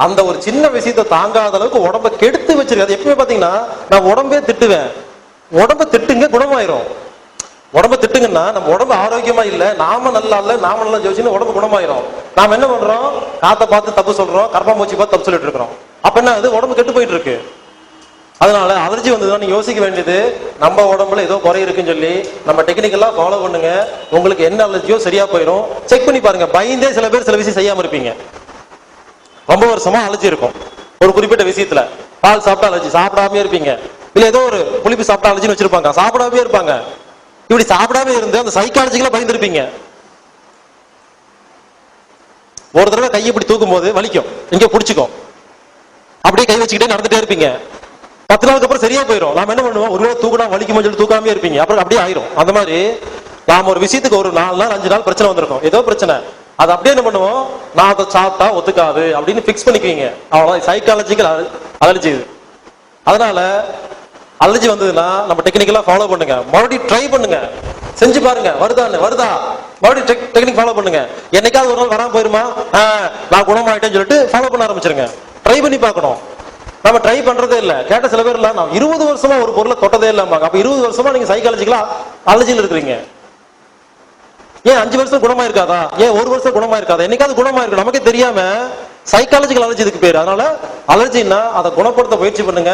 Speaker 1: அந்த ஒரு சின்ன விஷயத்தை தாங்காத அளவுக்கு உடம்ப கெடுத்து வச்சிருக்கு. அது எப்பவுமே பாத்தீங்கன்னா, நான் உடம்பே திட்டுவேன், உடம்ப திட்டுங்க குணமாயிரும். உடம்ப திட்டுங்கன்னா நம்ம உடம்பு ஆரோக்கியமா இல்ல, நாம நல்லா இல்ல, நாம நல்லா ஜோசின்னு உடம்பு குணமாயிரும். நாம என்ன பண்றோம், காத்தை பார்த்து தப்பு சொல்றோம், கர்ப்பாம்பூச்சி பார்த்து தப்பு சொல்லிட்டு இருக்கிறோம். அப்ப என்ன, அது உடம்பு கெட்டு போயிட்டு இருக்கு. அதனால அலர்ஜி வந்ததுதான் நீங்க யோசிக்க வேண்டியது, நம்ம உடம்புல ஏதோ குறை இருக்குன்னு சொல்லி நம்ம டெக்னிக்கெல்லாம் ஃபாலோ பண்ணுங்க. உங்களுக்கு என்ன அலர்ஜியோ சரியா போயிடும். செக் பண்ணி பாருங்க. பயந்தே சில பேர் சில விஷயம் செய்யாம இருப்பீங்க. ரொம்ப வருஷமா அலர்ஜி இருக்கும் ஒரு குறிப்பிட்ட விஷயத்துல. பால் சாப்பிட்டா அலர்ஜி, சாப்பிடாமே இருப்பீங்க. இல்ல ஏதோ ஒரு புளிப்பு சாப்பிட்டா அலர்ஜின்னு வச்சிருப்பாங்க, சாப்பிடாமே இருப்பாங்க. இப்படி சாப்பிடாம இருந்து அந்த சைக்காலஜிக்கலா பயந்துருப்பீங்க. ஒரு தடவை கையை இப்படி தூக்கும் போது வலிக்கும், இங்க பிடிச்சிக்கும், அப்படியே கை வச்சுக்கிட்டே நடந்துட்டே இருப்பீங்க. 10 நாளுக்கு அப்புறம் சரியா போயிடும். நாம என்ன பண்ணுவோம், ஒரு வேளை தூக்கினா வலிக்கும் சொல்லி தூக்காமே இருப்பீங்க, அப்புறம் அப்படியே ஆயிரும். அந்த மாதிரி நாம ஒரு விஷயத்துக்கு ஒரு 4 நாள் 5 நாள் பிரச்சனை வந்திருக்கும், ஏதோ பிரச்சனை, அது அப்படியே என்ன பண்ணுவோம், நான் அதை சாப்பிட்டா ஒத்துக்காது அப்படின்னு பிக்ஸ் பண்ணிக்குவீங்க. அவ்வளவு சைக்காலஜிக்கல் அலர்ஜி இது. அதனால அலர்ஜி வந்ததுன்னா நம்ம டெக்னிக்கலா ஃபாலோ பண்ணுங்க, மறுபடியும் ட்ரை பண்ணுங்க, செஞ்சு பாருங்க. வருதா மறுபடியும் டெக்னிக் ஃபாலோ பண்ணுங்க. என்னைக்காவது ஒரு நாள் வராம போயிருமா, நான் குணமாயிட்டேன்னு சொல்லிட்டு ஃபாலோ பண்ண ஆரம்பிச்சிருங்க. ட்ரை பண்ணி பார்க்கணும். நம்ம ட்ரை பண்றதே இல்லை. கேட்ட சில பேர் இல்ல, நான் 20 வருஷமா ஒரு பொருளை தொட்டதே இல்லாம. அப்ப 20 வருஷமா நீங்க சைக்காலஜிக்கலா அலர்ஜியில் இருக்கிறீங்க. ஏன் 5 வருஷம் குணமா இருக்காதா, ஏன் 1 வருஷம் குணமா இருக்காதா? என்னைக்காவது குணமா இருக்கு, நமக்கே தெரியாம சைக்காலஜிக்கல் அலர்ஜி இதுக்கு பேர். அதனால அலர்ஜின்னா அதை குணப்படுத்த முயற்சி பண்ணுங்க.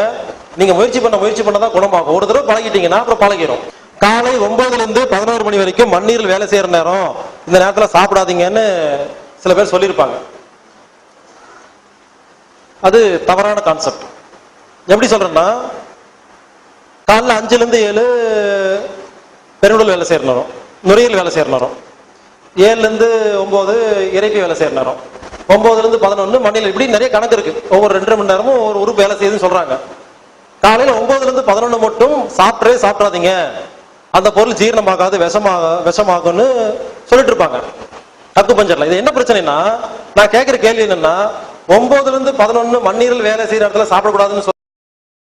Speaker 1: நீங்க முயற்சி பண்ணதான் குணமாகும். ஒரு தடவை பழகிட்டீங்கன்னா அப்புறம் பழகிடும். காலை 9 இருந்து 11 மணி வரைக்கும் மண்ணீரில் வேலை செய்யற நேரம், இந்த நேரத்துல சாப்பிடாதீங்கன்னு சில பேர் சொல்லியிருப்பாங்க. அது தவறான கான்செப்ட். எப்படி சொல்றேன்னா, காலைல 5 இருந்து 7 பெருங்குடல் வேலை செய்யற நேரம், நுரையீரல் வேலை செய்யற நேரம். 7 இருந்து 9 இறைப்பை வேலை செய்யற நேரம். 9 இருந்து 11 மண்ணில். இப்படி நிறைய கணக்கு இருக்கு. ஒவ்வொரு 2.5 மணி நேரமும் ஒரு உறுப்பு வேலை செய்யுதுன்னு சொல்றாங்க. காலையில 9 இருந்து 11 மட்டும் சாப்பிடாதீங்க, அந்த பொருள் ஜீரணமாகாது, விஷமாகும்னு சொல்லிட்டு இருப்பாங்க அக்கு பஞ்சர்ல. இது என்ன பிரச்சனைனா, நான் கேட்கிற கேள்வி என்னன்னா, 9 இருந்து 11 மண்ணீரல் வேலை செய்யற இடத்துல சாப்பிடக்கூடாதுன்னு